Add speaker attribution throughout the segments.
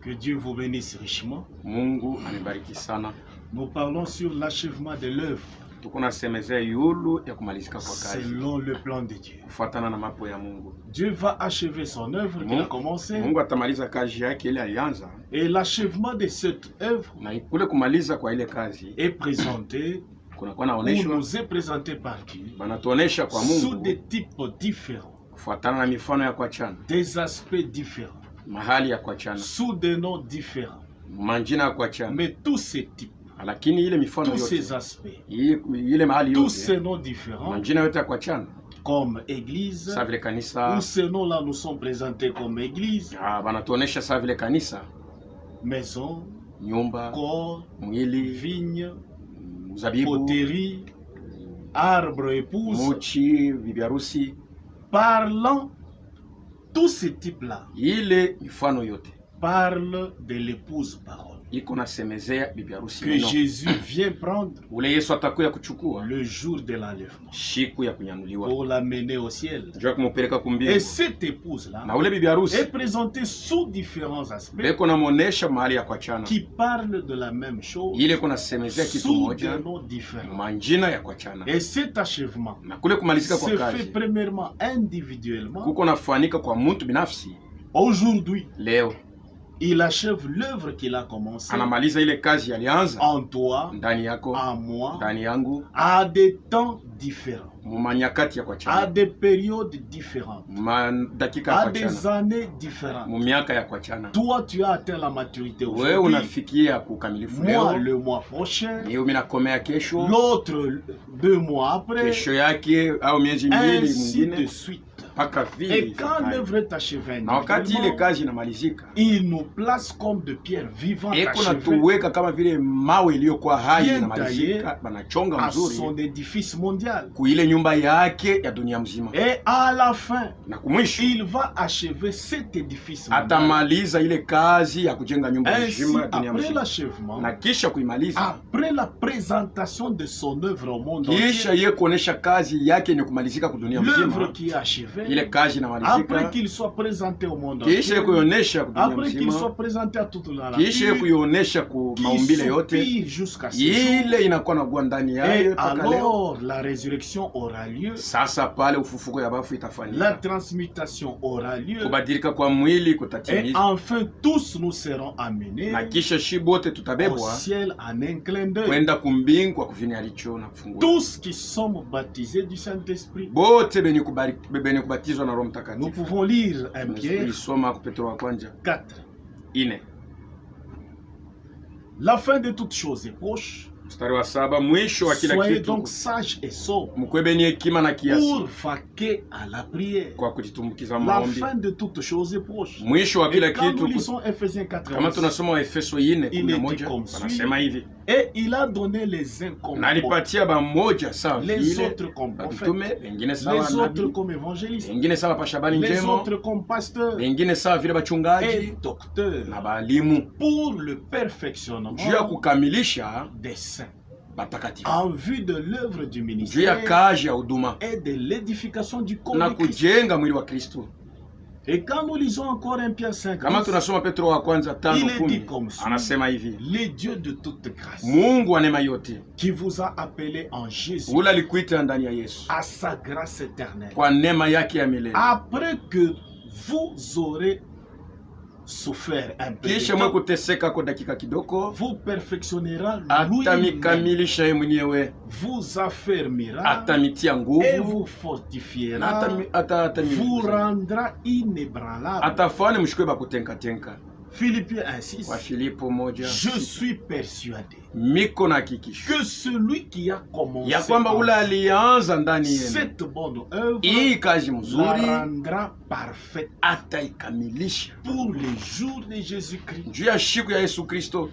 Speaker 1: Que Dieu vous bénisse richement.
Speaker 2: Mungu anibariki sana.
Speaker 1: Nous parlons sur l'achèvement de l'œuvre
Speaker 2: Tukunasemezea yulu ya kumalizika kwa kazi
Speaker 1: selon le plan de Dieu.
Speaker 2: kufuatana na mapo ya Mungu.
Speaker 1: Dieu va achever son œuvre qu'il a commencé.
Speaker 2: Mungu atamaliza kazi yake ile alianza.
Speaker 1: Et l'achèvement de cette œuvre
Speaker 2: Na kule kumaliza kwa ile kazi
Speaker 1: est présenté
Speaker 2: kunakuwa
Speaker 1: ou
Speaker 2: naoneshwa,
Speaker 1: nous est présenté par Dieu
Speaker 2: banatuonesha kwa
Speaker 1: sous
Speaker 2: Mungu
Speaker 1: des types différents,
Speaker 2: kufuatana na mifano ya kuachana,
Speaker 1: des aspects différents,
Speaker 2: mahali ya kuachana,
Speaker 1: sous des noms différents.
Speaker 2: manjina ya kuachana.
Speaker 1: Mais tous ces types,
Speaker 2: Lakini ile mifano
Speaker 1: tous ces
Speaker 2: yote,
Speaker 1: aspects,
Speaker 2: ile mahali
Speaker 1: tous ces
Speaker 2: yote,
Speaker 1: noms différents,
Speaker 2: manjina yote ya kuachana,
Speaker 1: comme église,
Speaker 2: sawa vile kanisa,
Speaker 1: où ces noms-là nous sont présentés comme église,
Speaker 2: banatuonesha sawa vile kanisa,
Speaker 1: maison,
Speaker 2: nyumba,
Speaker 1: corps,
Speaker 2: mwili,
Speaker 1: vigne,
Speaker 2: mzabibu,
Speaker 1: poterie, arbre, épouse.
Speaker 2: mochi, bibi harusi.
Speaker 1: Parlant, tous ces types-là
Speaker 2: Ile mifano yote
Speaker 1: parlent de l'épouse parole
Speaker 2: iko nasemezea bibi harusi
Speaker 1: que Jésus vient prendre
Speaker 2: ule Yesu atakuya kuchukua
Speaker 1: le jour de l'enlèvement
Speaker 2: siku ya kunyanuliwa
Speaker 1: pour l'amener au ciel.
Speaker 2: njoo kumupeleka kumbingu.
Speaker 1: Et cette épouse-là
Speaker 2: Na ule bibi harusi
Speaker 1: est présentée sous différents aspects
Speaker 2: beko namuonesha mahali ya kuachana,
Speaker 1: qui parlent de la même chose
Speaker 2: ile iko nasemezea kitu
Speaker 1: sous
Speaker 2: moja,
Speaker 1: des noms différents.
Speaker 2: manjina ya kuachana.
Speaker 1: Et cet achèvement
Speaker 2: Na kule kumalizika
Speaker 1: se
Speaker 2: kwa
Speaker 1: fait
Speaker 2: kazi
Speaker 1: premièrement individuellement.
Speaker 2: kuko nafanika kwa mtu binafsi.
Speaker 1: Aujourd'hui,
Speaker 2: Leo
Speaker 1: il achève l'œuvre qu'il a commencée
Speaker 2: anamaliza ile kazi alianza
Speaker 1: en toi,
Speaker 2: ndani yako,
Speaker 1: en moi,
Speaker 2: ndani yangu,
Speaker 1: à des temps différents,
Speaker 2: mumanyakati ya
Speaker 1: à
Speaker 2: kuachana,
Speaker 1: des périodes différentes,
Speaker 2: dakika ya
Speaker 1: à des
Speaker 2: kuachana,
Speaker 1: années différentes.
Speaker 2: mumiaka ya kuachana.
Speaker 1: Toi, tu as atteint la maturité
Speaker 2: Wewe
Speaker 1: aujourd'hui.
Speaker 2: unafikia kukamilifu
Speaker 1: Moi,
Speaker 2: leo,
Speaker 1: le mois prochain.
Speaker 2: hiyo mimi nakomea kesho,
Speaker 1: L'autre 2 mois après.
Speaker 2: kesho yake au miezi mbili
Speaker 1: Ainsi de
Speaker 2: mwingine
Speaker 1: suite.
Speaker 2: mpaka vile
Speaker 1: Et quand
Speaker 2: ifikayo.
Speaker 1: l'œuvre est achevée
Speaker 2: Na wakati ile
Speaker 1: individuellement,
Speaker 2: kazi inamalizika,
Speaker 1: il nous place comme de pierres vivantes
Speaker 2: eko
Speaker 1: achevées
Speaker 2: natuweka kama vile mawe iliyokuwa hai
Speaker 1: Bien
Speaker 2: inamalizika,
Speaker 1: taillé
Speaker 2: banachonga
Speaker 1: à
Speaker 2: mzuri
Speaker 1: son édifice mondial.
Speaker 2: kuile nyumba yake ya dunia mzima,
Speaker 1: Et à la fin,
Speaker 2: na kumwisho
Speaker 1: il va achever cet édifice mondial.
Speaker 2: atamaliza ile kazi ya kujenga nyumba
Speaker 1: Ainsi,
Speaker 2: nzima ya dunia
Speaker 1: après
Speaker 2: mzima,
Speaker 1: l'achèvement,
Speaker 2: na kisha kuimaliza,
Speaker 1: après la présentation de son œuvre au monde
Speaker 2: kisha
Speaker 1: entier,
Speaker 2: ye kuonesha kazi yake ni kumalizika kwa dunia
Speaker 1: l'œuvre
Speaker 2: mzima,
Speaker 1: qui est achevée,
Speaker 2: ile kazi
Speaker 1: après
Speaker 2: inamalizika,
Speaker 1: qu'il soit présenté au monde
Speaker 2: kisha ye
Speaker 1: entier,
Speaker 2: kuionesha kwa dunia
Speaker 1: après qu'il
Speaker 2: mzima,
Speaker 1: soit présenté à toute la
Speaker 2: kisha ye
Speaker 1: nature,
Speaker 2: kuionesha kwa
Speaker 1: qui
Speaker 2: maumbile yote,
Speaker 1: soupire jusqu'à ce jour,
Speaker 2: ile inakuwa nagua ndani yayo
Speaker 1: et
Speaker 2: mpaka leo.
Speaker 1: alors la résurrection aura lieu,
Speaker 2: Sasa pale ufufuko ya bafu
Speaker 1: la
Speaker 2: itafanyika,
Speaker 1: transmutation aura lieu,
Speaker 2: kubadilika kwa mwili
Speaker 1: et
Speaker 2: kutatimizwa,
Speaker 1: enfin tous nous serons amenés
Speaker 2: na kisha shi bote
Speaker 1: au
Speaker 2: tutabebwa
Speaker 1: ciel en un clin d'œil.
Speaker 2: kwenda kumbingu kwa kuvini alicho na kufungua.
Speaker 1: Tous qui sommes baptisés du Saint-Esprit.
Speaker 2: Bote benye kubatizwa na Roho
Speaker 1: Nous
Speaker 2: Mtakatifu.
Speaker 1: pouvons lire un Pierre
Speaker 2: Tulisoma kwa Petro wa kwanza
Speaker 1: 4.
Speaker 2: 4
Speaker 1: La fin de toutes choses est proche.
Speaker 2: mstari wa 7, mwisho wa kila
Speaker 1: Soyez
Speaker 2: kitu
Speaker 1: donc sages et sobres
Speaker 2: mkwebeni hekima na kiasi
Speaker 1: pour vaquer à la prière.
Speaker 2: kwa kujitumbukiza
Speaker 1: La
Speaker 2: maombi.
Speaker 1: fin de toutes choses est proche.
Speaker 2: Mwisho wa kila
Speaker 1: Et quand nous
Speaker 2: kitu,
Speaker 1: lisons Ephésiens 4,
Speaker 2: kama tunasoma Waefeso 4:11, wanasema hivi,
Speaker 1: et il a donné les uns comme
Speaker 2: na alipatia bamoja sawa
Speaker 1: les
Speaker 2: vile
Speaker 1: autres comme prophètes,
Speaker 2: mitume, wengine sawa
Speaker 1: les autres
Speaker 2: nabii,
Speaker 1: comme évangélistes,
Speaker 2: wengine sawa pashabani
Speaker 1: les
Speaker 2: njema,
Speaker 1: autres comme pasteurs
Speaker 2: wengine sawa vile bachungaji
Speaker 1: et docteurs
Speaker 2: na balimu,
Speaker 1: pour le perfectionnement
Speaker 2: juu ya kukamilisha
Speaker 1: des saints
Speaker 2: batakatifu,
Speaker 1: en vue de l'œuvre du
Speaker 2: juu ya
Speaker 1: ministère
Speaker 2: kazi ya huduma
Speaker 1: et de l'édification du corps
Speaker 2: na
Speaker 1: de Christ.
Speaker 2: kujenga mwili wa Kristo.
Speaker 1: Et quand nous lisons encore 1 Pierre 5,
Speaker 2: Kama tunasoma Petro wa kwanza
Speaker 1: il est dit
Speaker 2: 5:10,
Speaker 1: comme ça,
Speaker 2: anasema hivi,
Speaker 1: les dieux de toute grâce
Speaker 2: Mungu wa neema yote
Speaker 1: qui vous a appelé en Jésus
Speaker 2: ule alikuita ndani ya Yesu
Speaker 1: à sa grâce éternelle,
Speaker 2: kwa neema yake ya milele,
Speaker 1: après que vous aurez souffert un peu de
Speaker 2: kisha mwe
Speaker 1: temps,
Speaker 2: kuteseka kwa dakika kidogo,
Speaker 1: vous perfectionnera lui-même,
Speaker 2: atamikamilisha yeye mwenyewe,
Speaker 1: vous affermira
Speaker 2: atamitia
Speaker 1: et
Speaker 2: nguvu,
Speaker 1: vous
Speaker 2: na
Speaker 1: fortifiera, vous
Speaker 2: atamilia,
Speaker 1: rendra inébranlable.
Speaker 2: atafanya mshikwe bakutenka-tenka.
Speaker 1: Philippiens 1:6.
Speaker 2: Wa Filipo 1:6,
Speaker 1: Je suis persuadé
Speaker 2: miko na hakikisho
Speaker 1: que celui qui a commencé
Speaker 2: ya kwamba ule alianza ndani yenu
Speaker 1: cette bonne œuvre
Speaker 2: hii kazi
Speaker 1: la
Speaker 2: mzuri
Speaker 1: rendra parfaite
Speaker 2: ataikamilisha
Speaker 1: pour les jours de Jésus-Christ.
Speaker 2: juu ya siku ya Yesu Kristo.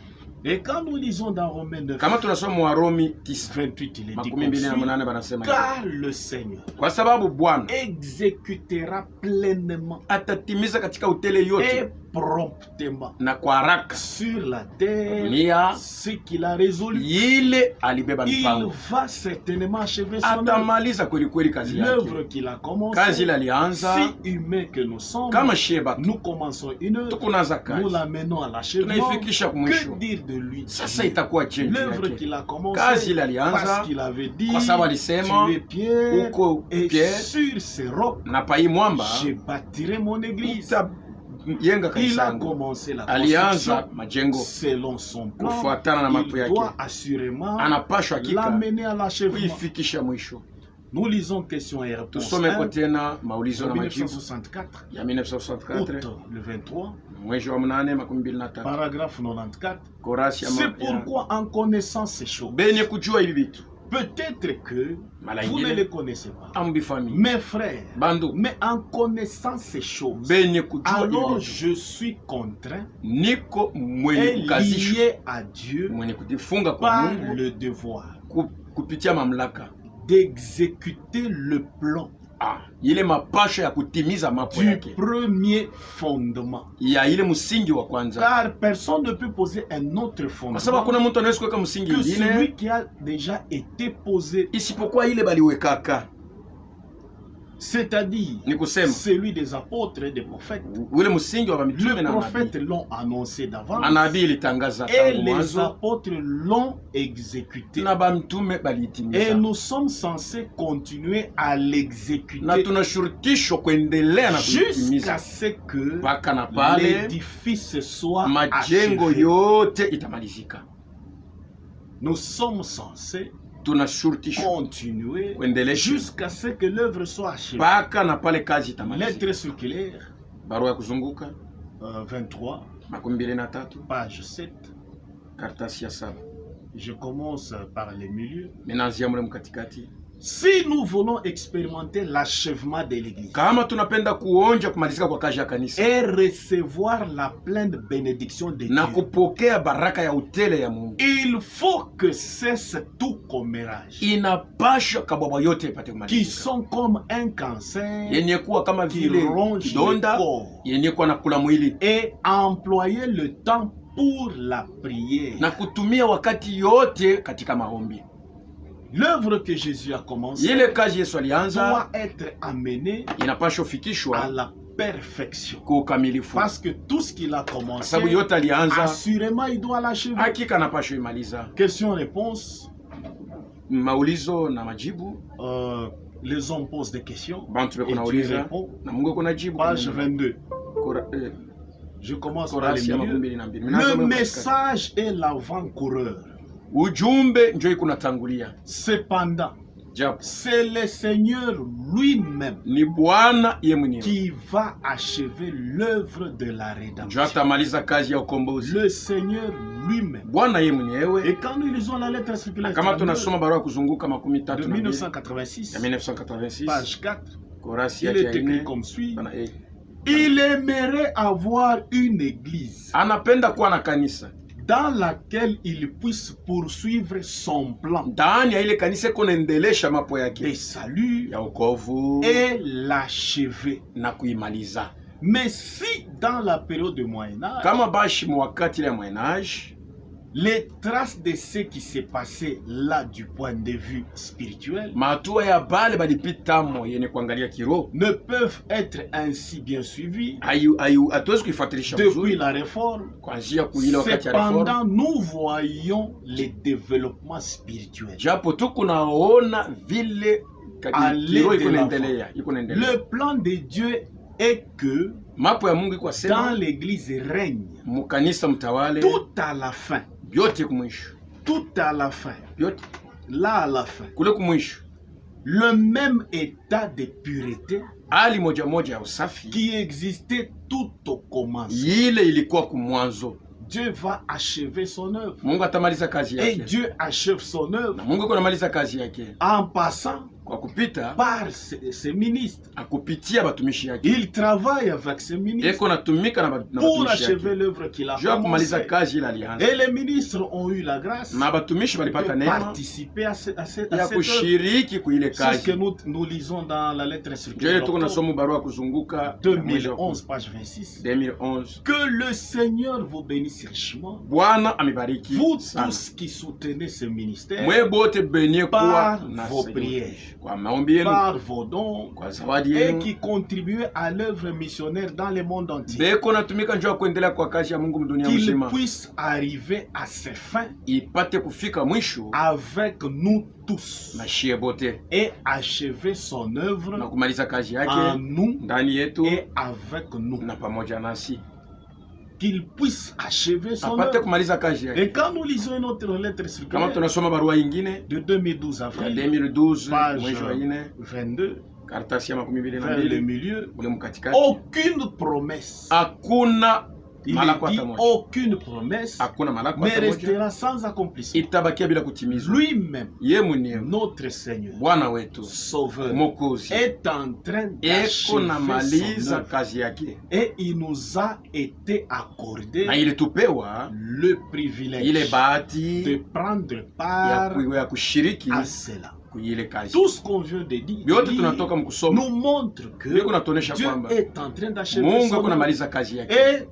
Speaker 1: Et quand nous lisons dans Romains 9,
Speaker 2: Kama tunasoma Warumi 9
Speaker 1: 28, il est dit comme
Speaker 2: 28
Speaker 1: suit,
Speaker 2: banasema,
Speaker 1: car le Seigneur
Speaker 2: kwa sababu Bwana
Speaker 1: exécutera pleinement
Speaker 2: atatimiza katika utele
Speaker 1: et
Speaker 2: yote
Speaker 1: promptement
Speaker 2: na kwa haraka
Speaker 1: sur la terre
Speaker 2: dunia
Speaker 1: ce qu'il a résolu.
Speaker 2: ile alibeba
Speaker 1: Il
Speaker 2: mipango,
Speaker 1: va certainement achever son œuvre.
Speaker 2: atamaliza kweli kweli kazi
Speaker 1: L'œuvre
Speaker 2: yake.
Speaker 1: qu'il a commencé,
Speaker 2: Kazi ile alianza,
Speaker 1: si humain que nous sommes,
Speaker 2: kama sheba
Speaker 1: nous commençons une œuvre,
Speaker 2: tukunaza
Speaker 1: nous
Speaker 2: kazi
Speaker 1: l'amenons à l'achèvement.
Speaker 2: tunaifikisha
Speaker 1: Que
Speaker 2: kumwisho.
Speaker 1: dire de lui?
Speaker 2: Sasa itakuwa je
Speaker 1: L'œuvre
Speaker 2: yake?
Speaker 1: qu'il a commencé,
Speaker 2: Kazi ile alianza
Speaker 1: parce qu'il avait dit,
Speaker 2: kwa sababu alisema
Speaker 1: tu es Pierre,
Speaker 2: uko
Speaker 1: et
Speaker 2: Pierre
Speaker 1: sur ces rocs,
Speaker 2: na pai mwamba
Speaker 1: je bâtirai mon église.
Speaker 2: utajenga
Speaker 1: Il
Speaker 2: kanisa
Speaker 1: a
Speaker 2: yangu.
Speaker 1: commencé la
Speaker 2: Alianza
Speaker 1: construction
Speaker 2: majengo
Speaker 1: selon son plan.
Speaker 2: kufuatana na mapo
Speaker 1: Il
Speaker 2: yake,
Speaker 1: doit assurément
Speaker 2: anapashwa hakika
Speaker 1: l'amener à l'achèvement.
Speaker 2: kuifikisha mwisho.
Speaker 1: Nous lisons question et réponse
Speaker 2: Tusome kwa
Speaker 1: 1,
Speaker 2: tena maulizo na majibu
Speaker 1: 1964,
Speaker 2: ya 1964
Speaker 1: août le 23,
Speaker 2: mwezi wa 8/23,
Speaker 1: paragraphe 94.
Speaker 2: korasi ya
Speaker 1: C'est pourquoi en connaissant ces choses,
Speaker 2: benye kujua hivi vitu
Speaker 1: peut-être que
Speaker 2: mala
Speaker 1: vous ne
Speaker 2: ingine
Speaker 1: les connaissez pas.
Speaker 2: ambifami
Speaker 1: Mes frères,
Speaker 2: bandu
Speaker 1: mais en connaissant ces choses,
Speaker 2: benye kujua
Speaker 1: alors
Speaker 2: hivi vitu,
Speaker 1: je suis contraint
Speaker 2: niko mwenye
Speaker 1: et
Speaker 2: kukazishwa,
Speaker 1: lié à Dieu
Speaker 2: mwenye kujifunga kwa
Speaker 1: par
Speaker 2: Mungu
Speaker 1: le devoir
Speaker 2: kupitia mamlaka
Speaker 1: d'exécuter le plan
Speaker 2: ile mapasho ya kutimiza mapo
Speaker 1: du
Speaker 2: yake
Speaker 1: premier fondement.
Speaker 2: ya ile msingi wa kwanza,
Speaker 1: Car personne ne peut poser un autre
Speaker 2: kwa
Speaker 1: fondement
Speaker 2: sababu hakuna mtu anaweza kuweka msingi
Speaker 1: que
Speaker 2: mwingine
Speaker 1: celui qui a déjà été posé,
Speaker 2: isipokuwa ile baliwekaka,
Speaker 1: c'est-à-dire
Speaker 2: ni kusema
Speaker 1: celui des apôtres et des prophètes.
Speaker 2: ule msingi wa mitume
Speaker 1: Les
Speaker 2: na
Speaker 1: prophètes
Speaker 2: nabii.
Speaker 1: l'ont annoncé d'avance
Speaker 2: Manabii ilitangaza
Speaker 1: et
Speaker 2: tangu
Speaker 1: les
Speaker 2: mwanzo
Speaker 1: apôtres l'ont exécuté.
Speaker 2: na bamitume
Speaker 1: Et
Speaker 2: baliitimiza,
Speaker 1: nous sommes censés continuer à
Speaker 2: na
Speaker 1: l'exécuter
Speaker 2: tunashurutishwa kuendelea na
Speaker 1: jusqu'à
Speaker 2: kuitimiza
Speaker 1: ce que
Speaker 2: mpaka na pale
Speaker 1: l'édifice soit
Speaker 2: majengo
Speaker 1: achevé.
Speaker 2: yote itamalizika.
Speaker 1: Nous sommes censés
Speaker 2: Tunashurutishwa
Speaker 1: continuer
Speaker 2: kuendelesha
Speaker 1: jusqu'à ce que l'œuvre soit achevée.
Speaker 2: mpaka na pale kazi itamalizika.
Speaker 1: Lettre circulaire,
Speaker 2: Barua ya kuzunguka
Speaker 1: 23,
Speaker 2: 23
Speaker 1: page 7.
Speaker 2: karatasi ya 7.
Speaker 1: Je commence par les milieux.
Speaker 2: Minaanzia mule mkatikati.
Speaker 1: Si nous voulons expérimenter l'achèvement de l'Église
Speaker 2: Kama tunapenda kuonja kumalizika kwa kazi ya kanisa
Speaker 1: et recevoir la pleine bénédiction de
Speaker 2: na
Speaker 1: Dieu,
Speaker 2: kupokea baraka ya utele ya Mungu,
Speaker 1: il faut que cesse tout commérage
Speaker 2: inapashwa kabwabwa yote ipate
Speaker 1: qui
Speaker 2: kumalizika,
Speaker 1: sont comme un cancer
Speaker 2: yenye kuwa kama
Speaker 1: qui
Speaker 2: vile
Speaker 1: ronge le
Speaker 2: kidonda
Speaker 1: corps
Speaker 2: yenye kuwa nakula mwili,
Speaker 1: et employer le temps pour la prière.
Speaker 2: na kutumia wakati yote katika maombi.
Speaker 1: L'œuvre que Jésus a commencée
Speaker 2: Ile kazi Yesu alianza
Speaker 1: doit être amenée
Speaker 2: inapashwa
Speaker 1: à
Speaker 2: fikishwa
Speaker 1: la perfection.
Speaker 2: kwa ukamilifu,
Speaker 1: Parce que tout ce qu'il a
Speaker 2: kwa
Speaker 1: commencé,
Speaker 2: sababu yote alianza,
Speaker 1: assurément il doit l'achever.
Speaker 2: hakika anapashwa imaliza.
Speaker 1: Question-réponse.
Speaker 2: Maulizo na majibu,
Speaker 1: Les hommes posent des questions
Speaker 2: bantu beko
Speaker 1: et Dieu
Speaker 2: nauliza
Speaker 1: répond.
Speaker 2: na Mungu kuna jibu.
Speaker 1: Page 22. Je commence par les
Speaker 2: Korasi ya
Speaker 1: milieux.
Speaker 2: 22.
Speaker 1: Le message est l'avant-coureur.
Speaker 2: Ujumbe njo iko natangulia,
Speaker 1: Cependant,
Speaker 2: japo
Speaker 1: c'est le Seigneur lui-même
Speaker 2: ni Bwana ye mwenyewe
Speaker 1: qui va achever l'œuvre de la
Speaker 2: njo
Speaker 1: rédemption.
Speaker 2: atamaliza kazi ya ukombozi.
Speaker 1: Le Seigneur lui-même.
Speaker 2: Bwana ye
Speaker 1: Et
Speaker 2: mwenyewe.
Speaker 1: quand nous lisons la lettre circulaire
Speaker 2: Kama
Speaker 1: 32
Speaker 2: tunasoma barua kuzunguka
Speaker 1: de
Speaker 2: 32 ya
Speaker 1: 1986,
Speaker 2: 1986
Speaker 1: page 4,
Speaker 2: korasi
Speaker 1: il
Speaker 2: yake
Speaker 1: est
Speaker 2: ya
Speaker 1: écrit
Speaker 2: 4
Speaker 1: comme suit.
Speaker 2: bana
Speaker 1: Il aimerait avoir une église
Speaker 2: anapenda kuwa na kanisa
Speaker 1: dans laquelle il puisse poursuivre son plan
Speaker 2: ndani ya ile kanisa kunaendelesha mapo
Speaker 1: de
Speaker 2: yake
Speaker 1: salut
Speaker 2: ya wokovu
Speaker 1: et l'achever.
Speaker 2: na kuimaliza.
Speaker 1: Mais si dans la période du Moyen-Âge,
Speaker 2: Kama bashi mwakati ile ya Moyen-Age,
Speaker 1: les traces de ce qui s'est passé là du point de vue spirituel
Speaker 2: matua ya bale balipitamo yenye kuangalia kiroho
Speaker 1: ne peuvent être ainsi bien suivies
Speaker 2: hatuwezi kuifuatilisha
Speaker 1: depuis
Speaker 2: vizuri
Speaker 1: la réforme,
Speaker 2: kuanzia kuile wakati ya reform,
Speaker 1: cependant nous voyons les développements spirituels.
Speaker 2: japo tu kunaona vile kiroho iko naendelea.
Speaker 1: Le plan de Dieu est que
Speaker 2: Mapo ya Mungu iko
Speaker 1: dans
Speaker 2: sema
Speaker 1: l'église règne
Speaker 2: mukanisa mtawale
Speaker 1: tout à la fin,
Speaker 2: byote kumwisho,
Speaker 1: tout à la fin,
Speaker 2: byote
Speaker 1: là à la fin,
Speaker 2: kule kumwisho,
Speaker 1: le même état de pureté
Speaker 2: hali moja moja ya usafi
Speaker 1: qui existait tout au commencement.
Speaker 2: ile ilikuwa kumwanzo.
Speaker 1: Dieu va achever son œuvre.
Speaker 2: Mungu atamaliza kazi
Speaker 1: Et
Speaker 2: yake,
Speaker 1: Dieu achève son œuvre
Speaker 2: na Mungu kunamaliza kazi yake
Speaker 1: en passant
Speaker 2: kwa kupita
Speaker 1: par ses ministres.
Speaker 2: akupitia batumishi yake.
Speaker 1: Il travaille avec ses ministres
Speaker 2: Eko natumika na
Speaker 1: pour
Speaker 2: batumishi
Speaker 1: achever
Speaker 2: yake
Speaker 1: l'œuvre qu'il a
Speaker 2: juu ya kumaliza
Speaker 1: commencée.
Speaker 2: kazi ile alianza,
Speaker 1: Et les ministres ont eu la grâce
Speaker 2: na batumishi
Speaker 1: de
Speaker 2: balipata neema
Speaker 1: participer à cette
Speaker 2: ya
Speaker 1: œuvre.
Speaker 2: kushiriki kuile
Speaker 1: C'est ce que
Speaker 2: kazi.
Speaker 1: nous lisons dans la lettre
Speaker 2: Ndio ile
Speaker 1: circulaire
Speaker 2: tuko
Speaker 1: d'octobre
Speaker 2: nasoma barua kuzunguka ya mwezi wa
Speaker 1: 2011, page 26.
Speaker 2: 2011.
Speaker 1: Que le Seigneur vous bénisse richement.
Speaker 2: Bwana amebariki
Speaker 1: Vous
Speaker 2: sana.
Speaker 1: tous qui soutenez ce ministère
Speaker 2: Mwe bote benye kuwa
Speaker 1: par
Speaker 2: na
Speaker 1: vos
Speaker 2: Seigneur.
Speaker 1: prières,
Speaker 2: Kwa maombi yenu,
Speaker 1: par vos dons,
Speaker 2: kwa zawadi
Speaker 1: et
Speaker 2: yenu,
Speaker 1: qui contribuent à l'œuvre missionnaire dans le monde entier.
Speaker 2: beko natumika njoo ya kuendelea kwa kazi ya Mungu mdunia
Speaker 1: Qu'il
Speaker 2: mzima,
Speaker 1: puisse arriver à ses fins
Speaker 2: ipate kufika mwisho
Speaker 1: avec nous tous
Speaker 2: na shie bote
Speaker 1: et achever son
Speaker 2: na
Speaker 1: œuvre
Speaker 2: kumaliza kazi
Speaker 1: en
Speaker 2: yake
Speaker 1: nous
Speaker 2: ndani yetu
Speaker 1: et avec nous.
Speaker 2: na pamoja nasi,
Speaker 1: Qu'il puisse achever son
Speaker 2: apate
Speaker 1: œuvre.
Speaker 2: kumaliza kazi yake.
Speaker 1: Et quand nous lisons une autre lettre
Speaker 2: Kama
Speaker 1: circulaire
Speaker 2: tunasoma barua ingine
Speaker 1: de 2012
Speaker 2: ya
Speaker 1: avril,
Speaker 2: 2012
Speaker 1: page
Speaker 2: mwezi wa 4
Speaker 1: 22,
Speaker 2: karatasi ya 22
Speaker 1: vers le milieu,
Speaker 2: ule mkatikati,
Speaker 1: aucune promesse,
Speaker 2: hakuna
Speaker 1: il
Speaker 2: malako
Speaker 1: dit
Speaker 2: hata moja,
Speaker 1: aucune promesse
Speaker 2: hakuna malako
Speaker 1: ne
Speaker 2: hata moja
Speaker 1: restera sans accomplissement.
Speaker 2: itabakia bila kutimizwa.
Speaker 1: Lui-même,
Speaker 2: Ye mwenyewe
Speaker 1: notre Seigneur,
Speaker 2: Bwana wetu
Speaker 1: Sauveur,
Speaker 2: Mwokozi
Speaker 1: est en train
Speaker 2: eko
Speaker 1: d'achever son
Speaker 2: namaliza
Speaker 1: œuvre.
Speaker 2: kazi yake,
Speaker 1: Et il nous a été accordé
Speaker 2: na ilitupewa
Speaker 1: le
Speaker 2: ile
Speaker 1: privilège
Speaker 2: bahati
Speaker 1: de prendre
Speaker 2: ya
Speaker 1: part
Speaker 2: ya kushiriki
Speaker 1: à cela.
Speaker 2: kuile kazi.
Speaker 1: Tout ce qu'on vient de dire
Speaker 2: Vyote tunatoka mkusoma
Speaker 1: nous montre que
Speaker 2: biko natuonesha
Speaker 1: Dieu
Speaker 2: kwamba
Speaker 1: est en train d'achever
Speaker 2: Mungu
Speaker 1: son
Speaker 2: eko
Speaker 1: œuvre.
Speaker 2: namaliza kazi yake,
Speaker 1: Et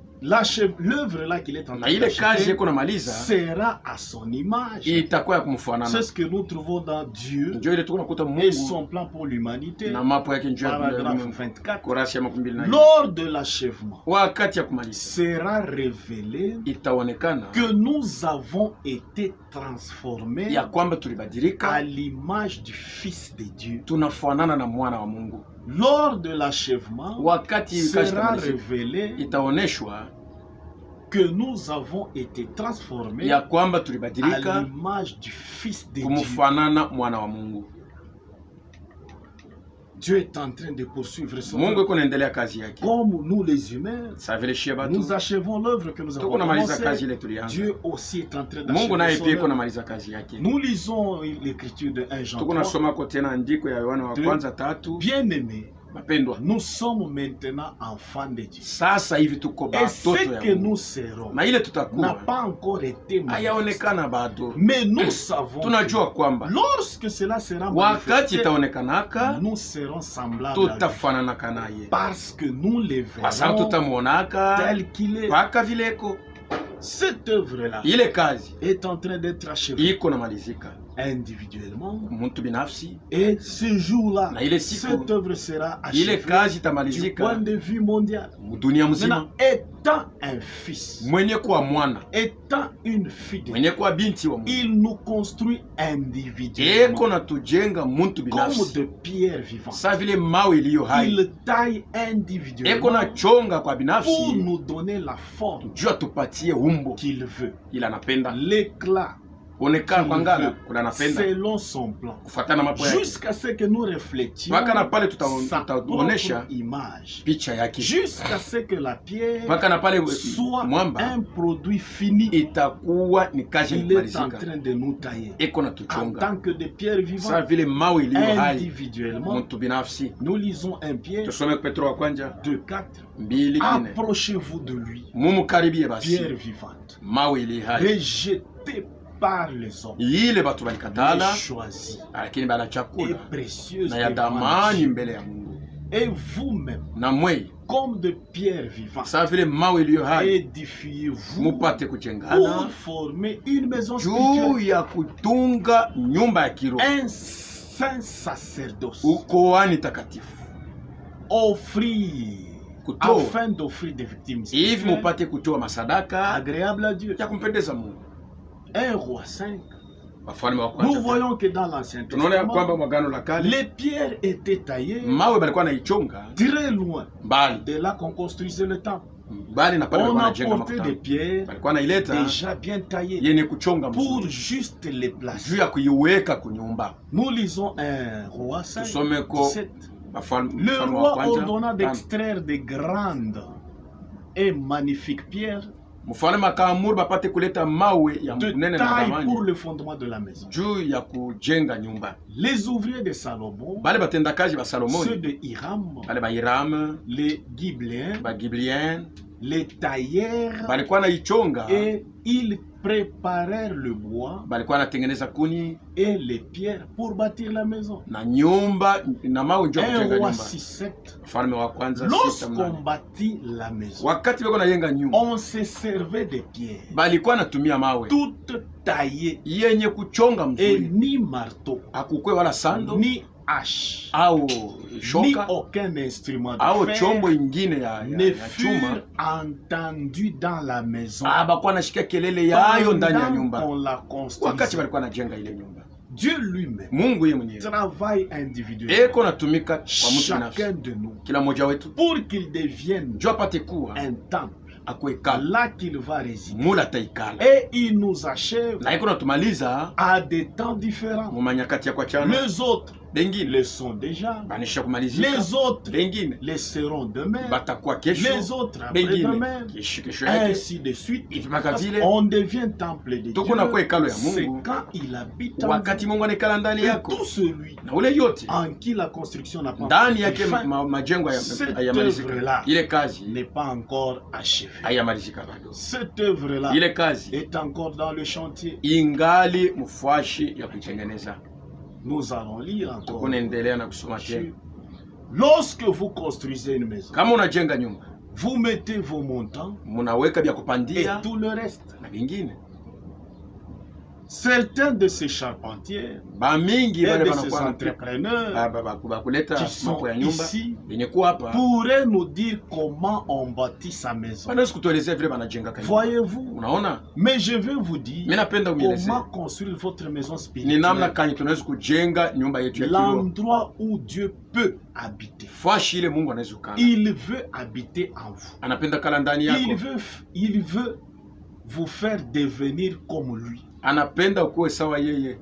Speaker 1: l'œuvre là qu'il est en
Speaker 2: na
Speaker 1: train
Speaker 2: ile kazi
Speaker 1: d'achever
Speaker 2: eko namaliza
Speaker 1: sera à son image.
Speaker 2: itakuwa ya kumfanana.
Speaker 1: C'est ce que nous trouvons dans Dieu
Speaker 2: Ndio ile tuko nakuta
Speaker 1: et
Speaker 2: Mungu
Speaker 1: son plan pour l'humanité,
Speaker 2: na mapo yake njoo ya
Speaker 1: paragraphe
Speaker 2: dunia.
Speaker 1: 24.
Speaker 2: Kurasa ya 24.
Speaker 1: Lors de l'achèvement,
Speaker 2: Wakati ya kumaliza
Speaker 1: sera révélé
Speaker 2: itaonekana
Speaker 1: que nous avons été transformés
Speaker 2: ya kwamba
Speaker 1: à
Speaker 2: tulibadilika,
Speaker 1: l'image du Fils de Dieu.
Speaker 2: tunafanana na mwana wa Mungu.
Speaker 1: Lors de l'achèvement,
Speaker 2: Wakati kazi
Speaker 1: sera
Speaker 2: itamalizika,
Speaker 1: révélé
Speaker 2: itaoneshwa
Speaker 1: que nous avons été transformés
Speaker 2: ya kwamba
Speaker 1: à
Speaker 2: tulibadilika
Speaker 1: l'image du Fils de Dieu.
Speaker 2: kumfanana mwana wa Mungu.
Speaker 1: Dieu est en train de poursuivre son
Speaker 2: Mungu
Speaker 1: œuvre.
Speaker 2: iko naendelea kazi yake.
Speaker 1: Comme nous les humains,
Speaker 2: Sasa vile shia batu
Speaker 1: nous achevons l'œuvre que nous avons
Speaker 2: tuko namaliza kazi
Speaker 1: commencée.
Speaker 2: ile tulianza.
Speaker 1: Dieu aussi est en train
Speaker 2: Mungu naye
Speaker 1: d'achever son
Speaker 2: pia iko
Speaker 1: œuvre.
Speaker 2: namaliza kazi yake.
Speaker 1: Nous lisons l'écriture de 1 Jean
Speaker 2: Tuko
Speaker 1: 3.
Speaker 2: nasoma kwa tena andiko ya Yohana wa
Speaker 1: Deux.
Speaker 2: kwanza 3.
Speaker 1: Bien-aimés,
Speaker 2: Mapendwa,
Speaker 1: nous sommes maintenant enfants de Dieu.
Speaker 2: sasa hivi tuko
Speaker 1: Et
Speaker 2: batoto
Speaker 1: ce
Speaker 2: ya
Speaker 1: que
Speaker 2: Mungu.
Speaker 1: nous serons
Speaker 2: Na ile
Speaker 1: n'a
Speaker 2: tutakuwa
Speaker 1: pas encore été manifesté.
Speaker 2: hayaonekana bado.
Speaker 1: Mais nous savons
Speaker 2: Tunajua
Speaker 1: que
Speaker 2: kwamba
Speaker 1: lorsque cela sera
Speaker 2: wakati
Speaker 1: manifesté,
Speaker 2: itaonekanaka
Speaker 1: nous serons semblables à lui.
Speaker 2: tutafananaka naye,
Speaker 1: Parce que nous les
Speaker 2: kwa sababu
Speaker 1: verrons
Speaker 2: tutamuonaka
Speaker 1: tel qu'il est.
Speaker 2: mpaka vileko.
Speaker 1: Cette œuvre-là
Speaker 2: Ile kazi
Speaker 1: est en train d'être achevée
Speaker 2: iko namalizika
Speaker 1: individuellement.
Speaker 2: mtu binafsi,
Speaker 1: Et ce jour-là,
Speaker 2: na ile siku
Speaker 1: cette œuvre sera
Speaker 2: ile
Speaker 1: achevée
Speaker 2: kazi
Speaker 1: du point
Speaker 2: itamalizika
Speaker 1: de vue mondial.
Speaker 2: dunia mzima.
Speaker 1: Maintenant, étant un fils,
Speaker 2: Mwenye kuwa mwana,
Speaker 1: étant une fille de Dieu,
Speaker 2: mwenye kuwa binti wa Mungu,
Speaker 1: il nous construit individuellement
Speaker 2: eko natujenga muntu
Speaker 1: comme
Speaker 2: binafsi,
Speaker 1: de pierres vivantes.
Speaker 2: sa vile mawe iliyo hai,
Speaker 1: Il taille
Speaker 2: eko
Speaker 1: individuellement
Speaker 2: nachonga kwa
Speaker 1: pour
Speaker 2: binafsi
Speaker 1: nous donner la forme
Speaker 2: juu atupatie umbo
Speaker 1: qu'il veut,
Speaker 2: ila anapenda
Speaker 1: l'éclat
Speaker 2: onekana kwa
Speaker 1: qu'il
Speaker 2: ngala
Speaker 1: veut,
Speaker 2: kuna anapenda
Speaker 1: selon son plan,
Speaker 2: kufuatana mapo yake,
Speaker 1: jusqu'à ce que nous reflétions
Speaker 2: mpaka na pale
Speaker 1: sa
Speaker 2: tutaonesha
Speaker 1: propre image,
Speaker 2: picha yake,
Speaker 1: jusqu'à ce que la pierre
Speaker 2: mpaka na pale
Speaker 1: soit
Speaker 2: mwamba
Speaker 1: un produit fini.
Speaker 2: itakuwa ni kazi ya
Speaker 1: Il est en
Speaker 2: kumalizika,
Speaker 1: train de nous tailler
Speaker 2: eko
Speaker 1: en
Speaker 2: natuchonga
Speaker 1: tant que des pierres
Speaker 2: sa
Speaker 1: vivantes
Speaker 2: vile mawe iliyo hai
Speaker 1: individuellement.
Speaker 2: mtu binafsi.
Speaker 1: Nous lisons un Pierre
Speaker 2: Tusome Petro wa kwanza
Speaker 1: 2:4.
Speaker 2: 2:4.
Speaker 1: Approchez-vous de lui,
Speaker 2: Mumukaribie basi
Speaker 1: pierre vivante,
Speaker 2: mawe iliyo hai
Speaker 1: rejetée par les hommes,
Speaker 2: ile batu
Speaker 1: mais
Speaker 2: balikatala,
Speaker 1: choisie
Speaker 2: lakini
Speaker 1: et
Speaker 2: banachakula
Speaker 1: précieuse
Speaker 2: na ya
Speaker 1: devant
Speaker 2: damani
Speaker 1: Dieu.
Speaker 2: mbele ya Mungu.
Speaker 1: Et vous-même,
Speaker 2: Na mwei
Speaker 1: comme de pierres vivantes,
Speaker 2: sa vile mawe iliyo hai
Speaker 1: édifiez-vous
Speaker 2: mupate
Speaker 1: pour
Speaker 2: kujengana
Speaker 1: former une maison
Speaker 2: juu
Speaker 1: spirituelle,
Speaker 2: ya kutunga nyumba ya kiroho,
Speaker 1: un saint sacerdoce,
Speaker 2: ukoani takatifu,
Speaker 1: offrir
Speaker 2: kutoa
Speaker 1: afin d'offrir des victimes
Speaker 2: hivi
Speaker 1: spirituelles
Speaker 2: mupate kutoa masadaka
Speaker 1: agréables à Dieu.
Speaker 2: ya kumpendeza Mungu.
Speaker 1: 1 Roi 5.
Speaker 2: Wafalme wa
Speaker 1: Nous
Speaker 2: kwanza,
Speaker 1: voyons que dans l'Ancien
Speaker 2: tunaona ya
Speaker 1: Testament,
Speaker 2: kwamba mwagano la kale
Speaker 1: les pierres étaient taillées
Speaker 2: mawe balikuwa naichonga
Speaker 1: très loin
Speaker 2: mbali
Speaker 1: de là qu'on construisait le temple.
Speaker 2: mbali na pale
Speaker 1: On
Speaker 2: balikuwa
Speaker 1: a
Speaker 2: najenga
Speaker 1: porté des
Speaker 2: makutano,
Speaker 1: pierres
Speaker 2: balikuwa naileta
Speaker 1: déjà bien taillées
Speaker 2: yenye kuchonga
Speaker 1: pour
Speaker 2: mzuri
Speaker 1: juste les
Speaker 2: juu
Speaker 1: placer.
Speaker 2: ya kuiweka kunyumba.
Speaker 1: Nous lisons 1 Roi 5,
Speaker 2: Tusome ko
Speaker 1: 17.
Speaker 2: Wafalme
Speaker 1: Le
Speaker 2: wa
Speaker 1: roi
Speaker 2: kwanza
Speaker 1: ordonna
Speaker 2: 5.
Speaker 1: d'extraire de grandes et magnifiques pierres
Speaker 2: mfalme akaamuru bapate kuleta mawe ya
Speaker 1: de
Speaker 2: munene na
Speaker 1: taille
Speaker 2: thamani
Speaker 1: pour le fondement de la maison.
Speaker 2: juu ya kujenga nyumba.
Speaker 1: Les ouvriers de Salomon,
Speaker 2: Bale batendakazi ba
Speaker 1: ceux
Speaker 2: Salomoni,
Speaker 1: de Hiram,
Speaker 2: bale ba Hiramu,
Speaker 1: les Gibléens,
Speaker 2: ba Gibeon
Speaker 1: les taillèrent
Speaker 2: balikuwa na ichonga,
Speaker 1: et ils préparèrent le bois
Speaker 2: balikuwa natengeneza kuni
Speaker 1: et les pierres pour bâtir la maison.
Speaker 2: na nyumba na mawe juu ya
Speaker 1: 1
Speaker 2: kujenga
Speaker 1: roi
Speaker 2: nyumba.
Speaker 1: 6-7.
Speaker 2: Mfalme wa kwanza 6:8.
Speaker 1: Lorsqu'on bâtit la maison,
Speaker 2: Wakati beko najenga nyumba
Speaker 1: on se servait des pierres,
Speaker 2: balikuwa natumia mawe
Speaker 1: toutes taillées,
Speaker 2: yenye kuchonga
Speaker 1: et
Speaker 2: mzuri,
Speaker 1: ni marteau,
Speaker 2: akukwe wala sando
Speaker 1: ni hache,
Speaker 2: au
Speaker 1: ni
Speaker 2: shoka
Speaker 1: aucun instrument de
Speaker 2: au
Speaker 1: fer
Speaker 2: chombo ingine
Speaker 1: ne
Speaker 2: ya chuma.
Speaker 1: furent entendus dans la maison
Speaker 2: Bakuwa nashika kelele yayo ndani ya
Speaker 1: pendant
Speaker 2: nyumba
Speaker 1: qu'on la
Speaker 2: wakati
Speaker 1: construisait.
Speaker 2: balikuwa najenga ile nyumba.
Speaker 1: Dieu lui-même
Speaker 2: Mungu yeye mwenyewe
Speaker 1: travaille individuellement,
Speaker 2: eko natumika kwa mtu binafsi,
Speaker 1: chacun de nous,
Speaker 2: kila mmoja wetu
Speaker 1: pour qu'il devienne
Speaker 2: juu apate kuwa
Speaker 1: un temple
Speaker 2: akuekala
Speaker 1: là qu'il va résider.
Speaker 2: mula ataikala,
Speaker 1: Et il nous achève
Speaker 2: na iko natumaliza
Speaker 1: à des temps différents.
Speaker 2: mu manyakati ya kwa chana.
Speaker 1: Les autres
Speaker 2: Bengine
Speaker 1: le sont déjà,
Speaker 2: banisha kumalizika,
Speaker 1: les autres
Speaker 2: bengine
Speaker 1: le seront demain,
Speaker 2: batakuwa kesho,
Speaker 1: les autres après-demain,
Speaker 2: bengine kesho yake,
Speaker 1: ainsi de suite.
Speaker 2: hivi mpaka vile
Speaker 1: On devient temple de Dieu.
Speaker 2: tuko na kwa hekalo ya
Speaker 1: C'est
Speaker 2: Mungu
Speaker 1: quand il habite en
Speaker 2: wakati Mungu anaikala ndani
Speaker 1: vous. Et
Speaker 2: yako,
Speaker 1: tout celui
Speaker 2: na ule yote
Speaker 1: en qui la construction n'a pas
Speaker 2: ndani
Speaker 1: pris
Speaker 2: yake
Speaker 1: fin
Speaker 2: majengo
Speaker 1: cette
Speaker 2: hayamalizika,
Speaker 1: œuvre-là
Speaker 2: ile kazi
Speaker 1: n'est pas encore achevée.
Speaker 2: hayamalizika bado,
Speaker 1: Cette œuvre-là
Speaker 2: ile kazi
Speaker 1: est encore dans le chantier.
Speaker 2: ingali mfuashi ya kuitengeneza.
Speaker 1: Nous allons lire encore.
Speaker 2: Tukunaendelea na kusoma tena.
Speaker 1: Lorsque vous construisez une maison,
Speaker 2: Kama unajenga nyumba,
Speaker 1: vous mettez vos montants
Speaker 2: munaweka vya
Speaker 1: et
Speaker 2: kupandia
Speaker 1: tout le reste.
Speaker 2: na vingine.
Speaker 1: Certains de ces charpentiers
Speaker 2: Ba mingi
Speaker 1: et
Speaker 2: wale
Speaker 1: de ces
Speaker 2: wanakuwa
Speaker 1: entrepreneurs
Speaker 2: bakuleta
Speaker 1: qui sont
Speaker 2: mambo ya nyumba
Speaker 1: ici
Speaker 2: yenye kuwa hapa,
Speaker 1: pourraient nous dire comment on bâtit sa maison.
Speaker 2: wanaweza kutuelezea vile wanajenga nyumba.
Speaker 1: Voyez-vous?
Speaker 2: Unaona,
Speaker 1: Mais je vais vous dire
Speaker 2: mimi napenda unielezee
Speaker 1: comment construire votre maison
Speaker 2: ni namna
Speaker 1: spirituelle.
Speaker 2: kani tunaweza kujenga nyumba yetu ya kiroho,
Speaker 1: L'endroit où Dieu peut habiter.
Speaker 2: fashi ile Mungu anaweza kukala.
Speaker 1: Il veut habiter en vous.
Speaker 2: Anapenda kala ndani yako,
Speaker 1: Il veut vous faire devenir comme lui.
Speaker 2: anapenda ukuwe sawa yeye,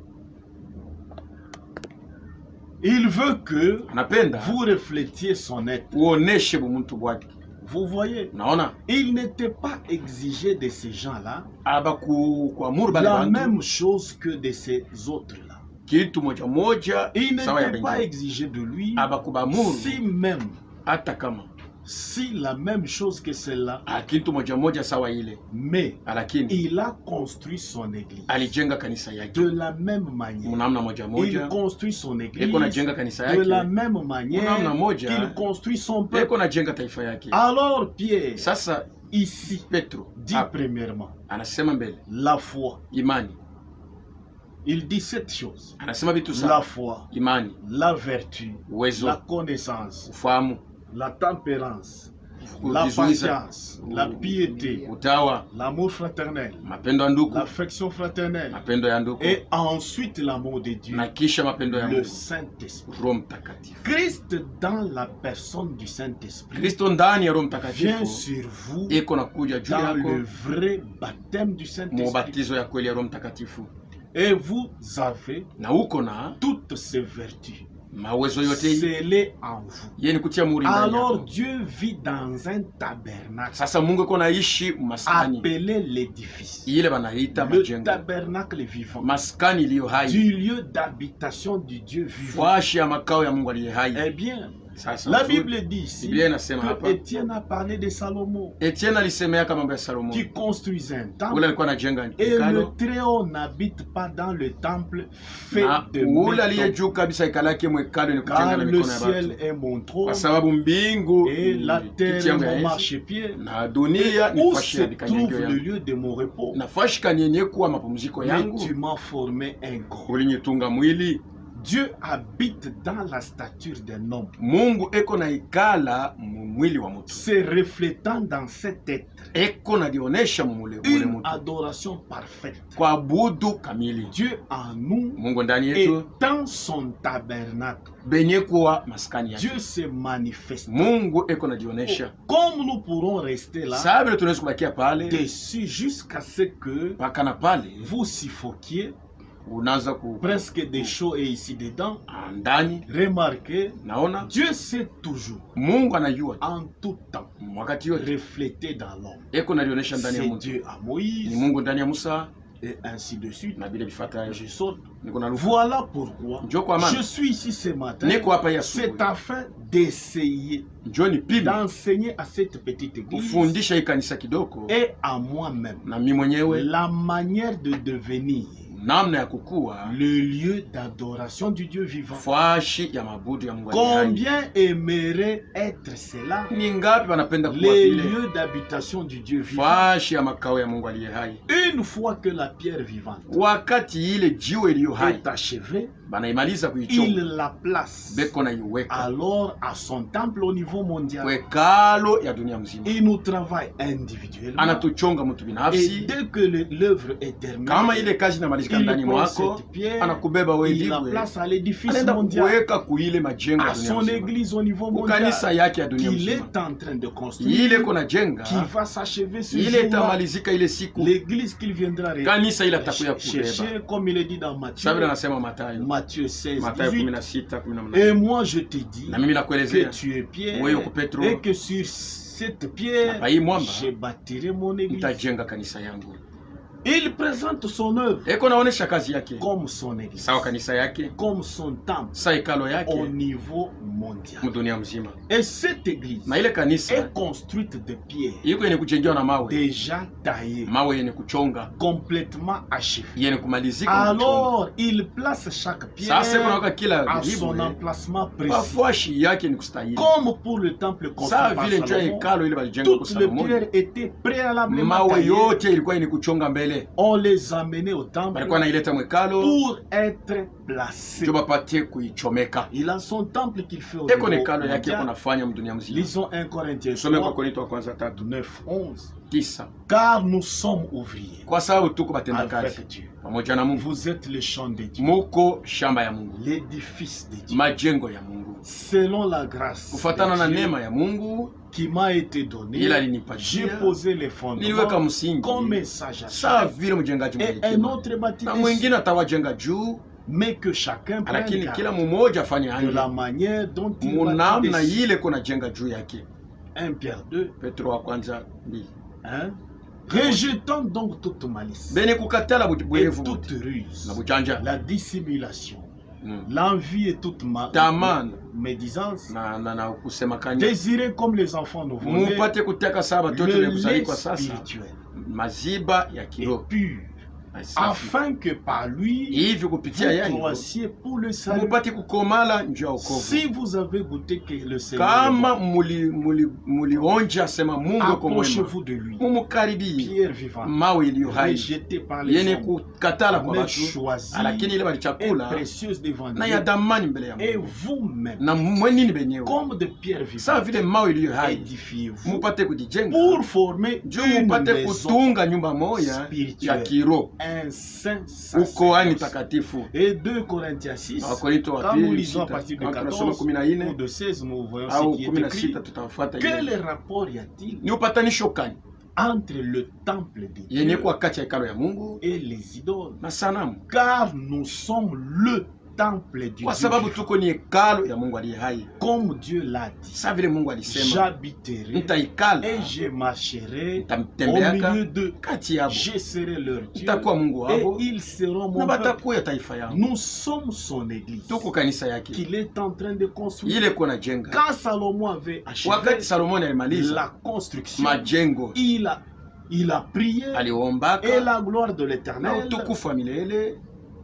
Speaker 1: Il veut que
Speaker 2: anapenda
Speaker 1: vous reflétiez son être.
Speaker 2: uoneshe bumuntu bwake.
Speaker 1: Vous voyez,
Speaker 2: Unaona,
Speaker 1: il n'était pas exigé de ces gens-là
Speaker 2: aba kuamuru bale
Speaker 1: la
Speaker 2: bantu
Speaker 1: même chose que de ces autres-là.
Speaker 2: kitu moja moja
Speaker 1: Il
Speaker 2: sawa ya
Speaker 1: n'était pas
Speaker 2: bengine,
Speaker 1: exigé de lui
Speaker 2: aba kubamuru
Speaker 1: si même,
Speaker 2: hata kama
Speaker 1: si la même chose que celle-là,
Speaker 2: kitu moja moja sawa ile,
Speaker 1: mais
Speaker 2: lakini
Speaker 1: il a construit son église
Speaker 2: alijenga kanisa yake
Speaker 1: de la même manière.
Speaker 2: mnamna moja
Speaker 1: Il
Speaker 2: moja,
Speaker 1: construit son église
Speaker 2: eko najenga kanisa
Speaker 1: de la
Speaker 2: yake
Speaker 1: même manière
Speaker 2: mnamna moja,
Speaker 1: qu'il construit son peuple.
Speaker 2: eko najenga taifa yake.
Speaker 1: Alors Pierre,
Speaker 2: Sasa
Speaker 1: ici,
Speaker 2: Petro
Speaker 1: dit
Speaker 2: hapa
Speaker 1: premièrement,
Speaker 2: anasema mbele
Speaker 1: la foi.
Speaker 2: imani,
Speaker 1: Il dit cette chose.
Speaker 2: anasema vitu
Speaker 1: La
Speaker 2: sana:
Speaker 1: foi,
Speaker 2: imani,
Speaker 1: la vertu,
Speaker 2: uwezo,
Speaker 1: la connaissance,
Speaker 2: ufahamu,
Speaker 1: la tempérance, la
Speaker 2: kujizuiza,
Speaker 1: patience, la piété,
Speaker 2: utawa,
Speaker 1: l'amour fraternel,
Speaker 2: mapendo ya ndugu,
Speaker 1: l'affection fraternelle,
Speaker 2: mapendo ya ndugu,
Speaker 1: et ensuite l'amour de Dieu,
Speaker 2: na kisha mapendo ya
Speaker 1: le
Speaker 2: Mungu,
Speaker 1: Saint-Esprit.
Speaker 2: Roho Mtakatifu.
Speaker 1: Christ dans la personne du Saint-Esprit
Speaker 2: Kristo ndani ya Roho
Speaker 1: vient
Speaker 2: Mtakatifu
Speaker 1: sur vous
Speaker 2: iko nakuja juu
Speaker 1: dans
Speaker 2: yako,
Speaker 1: le vrai baptême du Saint-Esprit.
Speaker 2: mubatizo ya kweli ya Roho Mtakatifu,
Speaker 1: Et vous avez
Speaker 2: na uko na
Speaker 1: toutes ces vertus
Speaker 2: mawezo yote hii
Speaker 1: scellées en vous.
Speaker 2: yeye ni kutia muhuri ndani
Speaker 1: Alors
Speaker 2: yako.
Speaker 1: Dieu vit dans un tabernacle
Speaker 2: Sasa Mungu iko naishi maskani
Speaker 1: appelé l'édifice,
Speaker 2: ile banaita
Speaker 1: le
Speaker 2: majengo,
Speaker 1: tabernacle vivant,
Speaker 2: maskani iliyo hai,
Speaker 1: du lieu d'habitation du Dieu vivant.
Speaker 2: washi ya makao ya Mungu aliye hai.
Speaker 1: Eh bien,
Speaker 2: Sasa
Speaker 1: la
Speaker 2: uzuri,
Speaker 1: Bible dit ici
Speaker 2: Biblia inasema
Speaker 1: que
Speaker 2: hapa,
Speaker 1: Étienne a parlé de Salomon
Speaker 2: Etienne alisemeaka mambo ya Salomo,
Speaker 1: qui construisait un
Speaker 2: ule
Speaker 1: temple
Speaker 2: alikuwa anajenga
Speaker 1: et
Speaker 2: hekalo,
Speaker 1: le Très-Haut n'habite pas dans le temple fait
Speaker 2: na
Speaker 1: de
Speaker 2: ule aliye
Speaker 1: métaux,
Speaker 2: juu kabisa hekalo yake mwekalo ni kujenga
Speaker 1: car
Speaker 2: na
Speaker 1: le
Speaker 2: mikono ya
Speaker 1: ciel
Speaker 2: watu,
Speaker 1: est mon trône
Speaker 2: kwa sababu mbingu
Speaker 1: et la
Speaker 2: ni kiti
Speaker 1: terre
Speaker 2: yangu ya
Speaker 1: mon
Speaker 2: enzi
Speaker 1: marchepied.
Speaker 2: na dunia ni
Speaker 1: Où
Speaker 2: fashi
Speaker 1: se
Speaker 2: ya
Speaker 1: trouve
Speaker 2: vikanyagio
Speaker 1: le
Speaker 2: yangu,
Speaker 1: lieu de mon repos?
Speaker 2: na fashi kanyenye kuwa mapumziko
Speaker 1: Mais
Speaker 2: yangu,
Speaker 1: tu m'as formé un corps.
Speaker 2: ulinyitunga mwili.
Speaker 1: Dieu habite dans la stature d'un homme,
Speaker 2: Mungu eko na ikala mwili wa mtu,
Speaker 1: se reflétant dans cet être
Speaker 2: eko nalionesha mule
Speaker 1: une
Speaker 2: mtu
Speaker 1: adoration parfaite.
Speaker 2: kwa budu kamili.
Speaker 1: Dieu en nous
Speaker 2: Mungu ndani yetu
Speaker 1: étant son tabernacle,
Speaker 2: benye kuwa maskani yake,
Speaker 1: Dieu se manifeste.
Speaker 2: Mungu eko najionesha.
Speaker 1: Comme nous pourrons rester là
Speaker 2: Sasa vile tunaweza kubakia pale
Speaker 1: dessus jusqu'à ce que
Speaker 2: mpaka na pale
Speaker 1: vous suffoquiez
Speaker 2: unaanza
Speaker 1: presque des choses et ici dedans.
Speaker 2: ndani.
Speaker 1: Remarquez,
Speaker 2: Naona
Speaker 1: Dieu sait toujours,
Speaker 2: Mungu anajua
Speaker 1: en tout temps,
Speaker 2: wakati yote
Speaker 1: refléter dans l'homme.
Speaker 2: eko nalionyesha ndani ya
Speaker 1: C'est
Speaker 2: mtu.
Speaker 1: Dieu à
Speaker 2: Ni
Speaker 1: Moïse,
Speaker 2: Mungu ndani ya Musa
Speaker 1: et ainsi de suite.
Speaker 2: na vile vifuatayo.
Speaker 1: Je saute.
Speaker 2: Niko na lufu.
Speaker 1: Voilà pourquoi
Speaker 2: Njoo kwa maana
Speaker 1: je suis ici ce matin.
Speaker 2: niko hapa ya
Speaker 1: C'est
Speaker 2: asubuhi.
Speaker 1: afin d'essayer
Speaker 2: Njoo ni pime
Speaker 1: d'enseigner à cette petite église
Speaker 2: kufundisha hii kanisa kidogo
Speaker 1: et à moi-même
Speaker 2: na mimi mwenyewe
Speaker 1: la manière de devenir
Speaker 2: namna ya kukua
Speaker 1: le lieu d'adoration du Dieu vivant.
Speaker 2: fashi ya mabudu ya Mungu aliye hai.
Speaker 1: Combien aimerait être cela?
Speaker 2: Ni ngapi wanapenda kuwa
Speaker 1: Les
Speaker 2: vile
Speaker 1: lieux d'habitation du Dieu vivant.
Speaker 2: fashi ya makao ya Mungu aliye hai.
Speaker 1: Une fois que la pierre vivante
Speaker 2: Wakati ile jiwe iliyo hai
Speaker 1: est achevée,
Speaker 2: banaimaliza
Speaker 1: il
Speaker 2: kuichonga,
Speaker 1: la place
Speaker 2: beko na iweka
Speaker 1: alors à son temple au niveau mondial.
Speaker 2: kwekalo ya dunia mzima.
Speaker 1: Il nous travaille individuellement.
Speaker 2: Anatuchonga mtu
Speaker 1: Et
Speaker 2: binafsi.
Speaker 1: dès que l'œuvre est terminée,
Speaker 2: Kama ile kazi inamalizika
Speaker 1: il
Speaker 2: ndani
Speaker 1: prend
Speaker 2: mwako,
Speaker 1: cette pierre,
Speaker 2: anakubeba wewe
Speaker 1: il la
Speaker 2: ndiwe,
Speaker 1: place à l'édifice
Speaker 2: anaenda
Speaker 1: mondial,
Speaker 2: kuweka kuile majengo
Speaker 1: à
Speaker 2: ya dunia
Speaker 1: son
Speaker 2: mzima,
Speaker 1: église au niveau mondial,
Speaker 2: kukanisa yake ya dunia
Speaker 1: qu'il
Speaker 2: mzima,
Speaker 1: est en train de construire,
Speaker 2: ile kona jenga
Speaker 1: qui va s'achever ce
Speaker 2: ile
Speaker 1: jour-là.
Speaker 2: itamalizika ile siku,
Speaker 1: L'église qu'il viendra
Speaker 2: kanisa ile atakuya kubeba.
Speaker 1: chercher, comme il est dit dans Matthieu,
Speaker 2: Sabila anasema Mathayo,
Speaker 1: Matthieu 16,
Speaker 2: Mathayo
Speaker 1: 18.
Speaker 2: 16, 18.
Speaker 1: Et moi je te dis
Speaker 2: Na mimi
Speaker 1: que
Speaker 2: nakuelezea
Speaker 1: tu es Pierre,
Speaker 2: wewe uko Petro,
Speaker 1: et que sur cette pierre,
Speaker 2: na hii mwamba
Speaker 1: je bâtirai mon église.
Speaker 2: nitajenga kanisa yangu.
Speaker 1: Il présente son œuvre
Speaker 2: Eko naonesha kazi yake
Speaker 1: comme son église,
Speaker 2: sawa kanisa yake,
Speaker 1: comme son temple
Speaker 2: sawa hekalo
Speaker 1: au
Speaker 2: yake
Speaker 1: niveau mondial.
Speaker 2: mdunia mzima.
Speaker 1: Et cette église
Speaker 2: Na ile kanisa
Speaker 1: est construite de pierres
Speaker 2: iko yenye kujengewa na mawe,
Speaker 1: déjà taillées,
Speaker 2: mawe yenye kuchonga,
Speaker 1: complètement achevées.
Speaker 2: yenye kumalizika kuchonga.
Speaker 1: Alors, il place chaque
Speaker 2: Sasa kuna
Speaker 1: pierre
Speaker 2: waka kila
Speaker 1: à son
Speaker 2: jibu
Speaker 1: emplacement précis.
Speaker 2: pafuashi yake ni kustahili,
Speaker 1: Comme pour le temple construit
Speaker 2: sawa
Speaker 1: par
Speaker 2: vile njoo ya
Speaker 1: Salomon,
Speaker 2: hekalo ile balijenga kwa
Speaker 1: toutes les
Speaker 2: Salomoni.
Speaker 1: pierres étaient préalablement
Speaker 2: Mawe
Speaker 1: taillées.
Speaker 2: yote ilikuwa yenye kuchonga mbele,
Speaker 1: On les amenait au temple
Speaker 2: balikuwa naileta mwekalo
Speaker 1: pour être placés.
Speaker 2: ndio bapate kuichomeka.
Speaker 1: Il a son temple qu'il fait au
Speaker 2: Eko
Speaker 1: niveau
Speaker 2: hekalo yake
Speaker 1: mondial.
Speaker 2: kunafanya mdunia mzima.
Speaker 1: Lisons 1 Corinthiens
Speaker 2: Tusome kwa
Speaker 1: 3,
Speaker 2: Korinto wa kwanza 3
Speaker 1: 9, 11.
Speaker 2: 9.
Speaker 1: Car nous sommes ouvriers
Speaker 2: Kwa sababu tuko batenda kazi
Speaker 1: avec Dieu.
Speaker 2: pamoja na Mungu,
Speaker 1: Vous êtes le champ de Dieu,
Speaker 2: muko shamba ya Mungu,
Speaker 1: l'édifice de Dieu,
Speaker 2: majengo ya Mungu,
Speaker 1: selon la grâce
Speaker 2: kufatana na
Speaker 1: de Dieu
Speaker 2: neema ya Mungu
Speaker 1: qui m'a été donnée.
Speaker 2: ila
Speaker 1: J'ai
Speaker 2: alinipatia,
Speaker 1: posé les
Speaker 2: niliweka
Speaker 1: fondements
Speaker 2: msingi
Speaker 1: comme un sage
Speaker 2: sawa vile mjengaji
Speaker 1: et
Speaker 2: mwenye
Speaker 1: un
Speaker 2: hekima,
Speaker 1: autre bâtit
Speaker 2: na
Speaker 1: dessus.
Speaker 2: mwingine atawajenga juu,
Speaker 1: Mais que chacun prenne
Speaker 2: lakini
Speaker 1: garde
Speaker 2: kila mmoja afanye
Speaker 1: de la
Speaker 2: hayo
Speaker 1: manière dont il bâtit
Speaker 2: munamna
Speaker 1: dessus.
Speaker 2: ile kuna jenga juu yake.
Speaker 1: 1 Pierre 2,
Speaker 2: Petro wa kwanza 2.
Speaker 1: hein? Rejetons donc toute malice
Speaker 2: Bene kukatala
Speaker 1: et
Speaker 2: bwerevu
Speaker 1: toute
Speaker 2: bote
Speaker 1: ruse,
Speaker 2: na bujanja
Speaker 1: la dissimulation,
Speaker 2: Mm.
Speaker 1: l'envie et toute
Speaker 2: Tamani
Speaker 1: médisance,
Speaker 2: na kusema kanya,
Speaker 1: désirez comme les enfants nouveau-nés
Speaker 2: mupate kutaka saa batoto
Speaker 1: le
Speaker 2: wekuzali
Speaker 1: lait
Speaker 2: kwa sasa,
Speaker 1: spirituel
Speaker 2: maziba ya
Speaker 1: et
Speaker 2: kiroho
Speaker 1: pur,
Speaker 2: na safi,
Speaker 1: afin que par lui
Speaker 2: hivi kupitia
Speaker 1: vous
Speaker 2: yayo
Speaker 1: croissiez pour le salut.
Speaker 2: mupate kukomala njuu ya wokovu.
Speaker 1: Si vous avez goûté que le Seigneur
Speaker 2: Kama
Speaker 1: est
Speaker 2: mulionja sema Mungu
Speaker 1: bon,
Speaker 2: yuko mwema,
Speaker 1: approchez-vous de lui,
Speaker 2: mumukaribie.
Speaker 1: pierre vivante,
Speaker 2: Mawe iliyo hai
Speaker 1: rejetée par les
Speaker 2: yenye
Speaker 1: hommes,
Speaker 2: kukatala kwa
Speaker 1: mais
Speaker 2: watu,
Speaker 1: choisie
Speaker 2: lakini ile
Speaker 1: et
Speaker 2: balichakula
Speaker 1: précieuse devant
Speaker 2: na ya
Speaker 1: Dieu,
Speaker 2: damani mbele ya
Speaker 1: et
Speaker 2: Mungu,
Speaker 1: vous-même,
Speaker 2: na mwenini benyewe
Speaker 1: comme de pierres
Speaker 2: sawa
Speaker 1: vivantes,
Speaker 2: vile mawe iliyo hai,
Speaker 1: édifiez-vous
Speaker 2: mupate kujijenga
Speaker 1: pour former
Speaker 2: juu
Speaker 1: une
Speaker 2: mupate
Speaker 1: maison
Speaker 2: kutunga nyumba moya ya
Speaker 1: spirituelle,
Speaker 2: kiroho,
Speaker 1: un saint
Speaker 2: ukoani
Speaker 1: sacerdoce.
Speaker 2: takatifu.
Speaker 1: Et 2 Corinthiens 6,
Speaker 2: Wakorinto wa
Speaker 1: quand nous
Speaker 2: pili
Speaker 1: lisons à
Speaker 2: 6,
Speaker 1: partir de
Speaker 2: kama tunasoma
Speaker 1: 14
Speaker 2: 14
Speaker 1: ou de 16, nous voyons
Speaker 2: au
Speaker 1: ce qui est écrit.
Speaker 2: 16 tutafuata
Speaker 1: Quel
Speaker 2: ile.
Speaker 1: rapport y a-t-il
Speaker 2: Ni upatanisho gani
Speaker 1: entre le temple de
Speaker 2: yenye
Speaker 1: Dieu
Speaker 2: kuwa kati ya hekalo ya Mungu
Speaker 1: et les idoles?
Speaker 2: na sanamu?
Speaker 1: Car nous sommes le temple du
Speaker 2: Kwa
Speaker 1: Dieu
Speaker 2: sababu
Speaker 1: vivant.
Speaker 2: tuko ni hekalo ya Mungu aliye hai,
Speaker 1: Comme Dieu l'a dit,
Speaker 2: sawa vile Mungu alisema
Speaker 1: j'habiterai
Speaker 2: nitaikala,
Speaker 1: et je marcherai au
Speaker 2: nitamtembeaka
Speaker 1: milieu d'eux.
Speaker 2: kati yabo,
Speaker 1: Je serai leur Dieu
Speaker 2: nitakuwa Mungu
Speaker 1: et
Speaker 2: wabo
Speaker 1: ils seront
Speaker 2: na
Speaker 1: mon peuple.
Speaker 2: batakuya taifa yangu.
Speaker 1: Nous sommes son église
Speaker 2: Tuko kanisa yake
Speaker 1: qu'il est en train de construire.
Speaker 2: ile kuna jenga.
Speaker 1: Quand Salomon avait achevé
Speaker 2: Wakati Salomoni alimaliza
Speaker 1: la construction,
Speaker 2: majengo,
Speaker 1: il a prié et
Speaker 2: aliombaka
Speaker 1: la gloire de
Speaker 2: na
Speaker 1: l'Éternel
Speaker 2: utukufu wa milele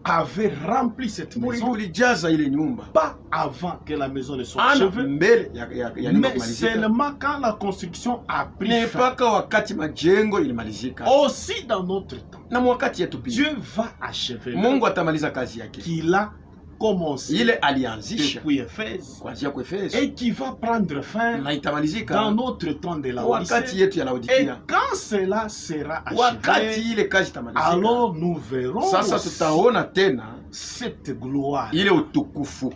Speaker 1: avait rempli cette maison,
Speaker 2: ulijaza ile nyumba,
Speaker 1: pas avant que la maison ne soit
Speaker 2: ana
Speaker 1: achevée,
Speaker 2: mbele ya nyumba
Speaker 1: mais
Speaker 2: kumalizika,
Speaker 1: seulement quand la construction a pris
Speaker 2: ni
Speaker 1: fin.
Speaker 2: mpaka wakati majengo ilimalizika.
Speaker 1: Aussi dans notre temps,
Speaker 2: Na mwakati yetu pia
Speaker 1: Dieu va achever
Speaker 2: Mungu
Speaker 1: l'œuvre
Speaker 2: atamaliza kazi yake
Speaker 1: qu'il a commencé
Speaker 2: ile alianzisha
Speaker 1: depuis Éphèse
Speaker 2: kuanzia kwa Efeso,
Speaker 1: et qui va prendre fin
Speaker 2: na
Speaker 1: dans
Speaker 2: itamalizika
Speaker 1: notre temps de la
Speaker 2: wakati
Speaker 1: Odyssée.
Speaker 2: yetu ya
Speaker 1: Et
Speaker 2: Laodikia.
Speaker 1: quand cela sera
Speaker 2: Wakati
Speaker 1: achevé,
Speaker 2: ile kazi itamalizika,
Speaker 1: alors nous verrons
Speaker 2: sasa tutaona tena
Speaker 1: cette gloire,
Speaker 2: ile utukufu,